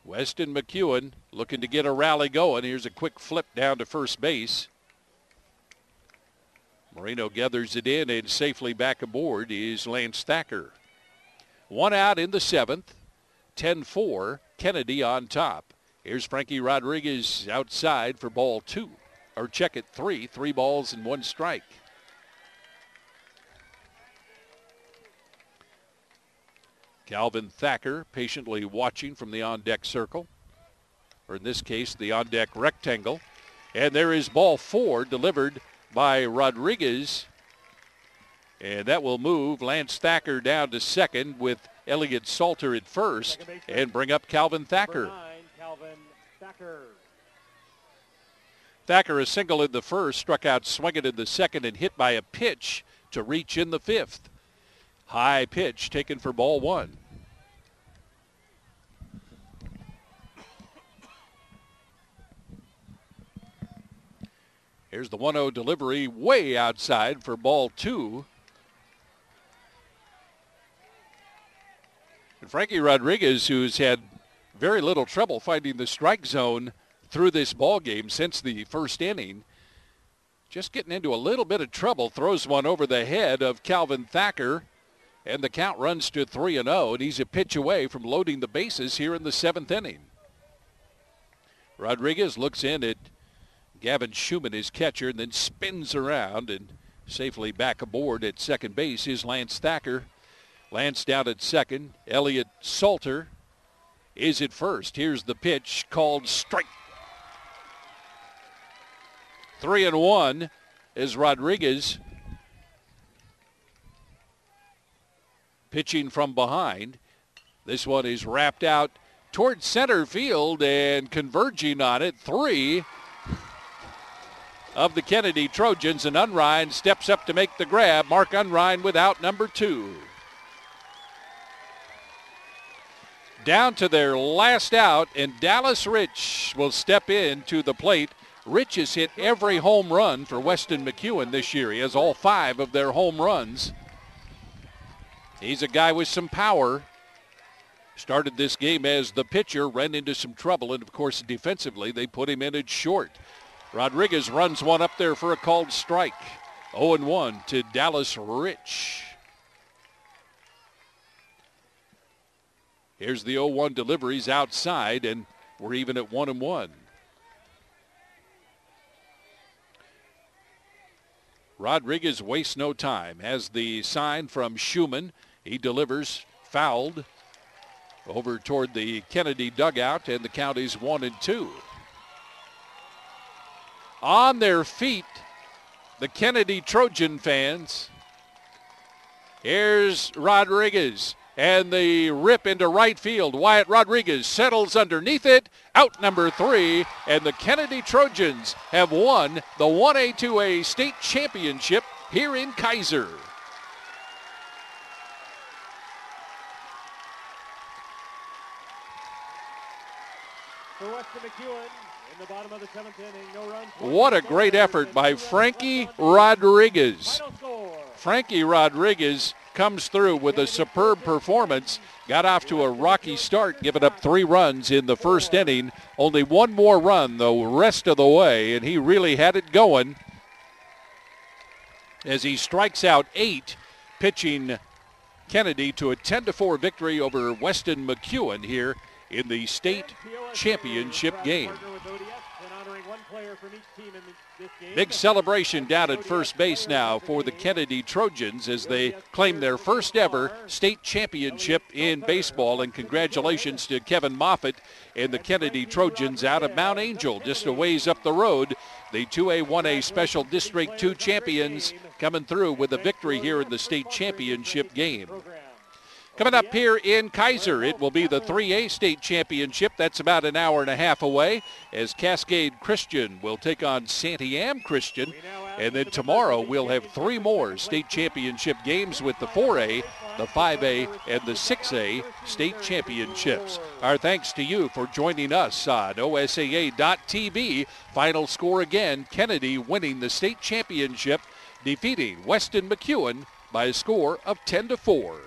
Weston-McEwen looking to get a rally going. Here's a quick flip down to first base. Moreno gathers it in, and safely back aboard is Lance Thacker. 1 out in the 7th. 10-4, Kennedy on top. Here's Frankie Rodriguez outside for ball 2. Or check it, 3 balls and 1 strike. Calvin Thacker patiently watching from the on-deck circle, or in this case, the on-deck rectangle. And there is ball 4 delivered by Rodriguez. And that will move Lance Thacker down to second with Elliott Salter at first and bring up Calvin Thacker. Number 9, Calvin Thacker. Thacker a single in the first, struck out swinging in the second, and hit by a pitch to reach in the 5th. High pitch taken for ball 1. Here's the 1-0 delivery way outside for ball 2. And Frankie Rodriguez, who's had very little trouble finding the strike zone through this ball game since the first inning, just getting into a little bit of trouble, throws one over the head of Calvin Thacker, and the count runs to 3-0, and he's a pitch away from loading the bases here in the 7th inning. Rodriguez looks in at Gavin Schumann, his catcher, and then spins around and safely back aboard at second base is Lance Thacker. Lance down at second. Elliott Salter is at first. Here's the pitch called strike. 3-1 is Rodriguez pitching from behind. This one is wrapped out towards center field and converging on it. 3 of the Kennedy Trojans, and Unrein steps up to make the grab. Mark Unrein with out number 2. Down to their last out, and Dallas Rich will step in to the plate. Rich has hit every home run for Weston-McEwen this year. He has all 5 of their home runs. He's a guy with some power. Started this game as the pitcher, ran into some trouble, and of course defensively they put him in at short. Rodriguez runs one up there for a called strike. 0-1 to Dallas Rich. Here's the 0-1 deliveries outside, and we're even at 1-1. Rodriguez wastes no time. Has the sign from Schumann. He delivers, fouled, over toward the Kennedy dugout, and the count is 1-2. On their feet, the Kennedy Trojan fans. Here's Rodriguez, and the rip into right field. Wyatt Rodriguez settles underneath it. Out number 3, and the Kennedy Trojans have won the 1A2A state championship here in Keizer. For Weston-McEwen in the bottom of the 7th inning, no runs. What a great effort by Frankie Rodriguez. Frankie Rodriguez comes through with a superb performance. Got off to a rocky start, giving up 3 runs in the first inning. Only 1 more run the rest of the way, and he really had it going as he strikes out 8, pitching Kennedy to a 10-4 victory over Weston-McEwen here in the state championship game. Big celebration down at first base now for the Kennedy Trojans as they claim their first ever state championship in baseball. And congratulations to Kevin Moffitt and the Kennedy Trojans out of Mount Angel, just a ways up the road. The 2A-1A Special District 2 champions coming through with a victory here in the state championship game. Coming up here in Keizer, it will be the 3A state championship. That's about an hour and a half away as Cascade Christian will take on Santiam Christian. And then tomorrow we'll have 3 more state championship games with the 4A, the 5A, and the 6A state championships. Our thanks to you for joining us on OSAA.TV. Final score again, Kennedy winning the state championship, defeating Weston-McEwen by a score of 10-4.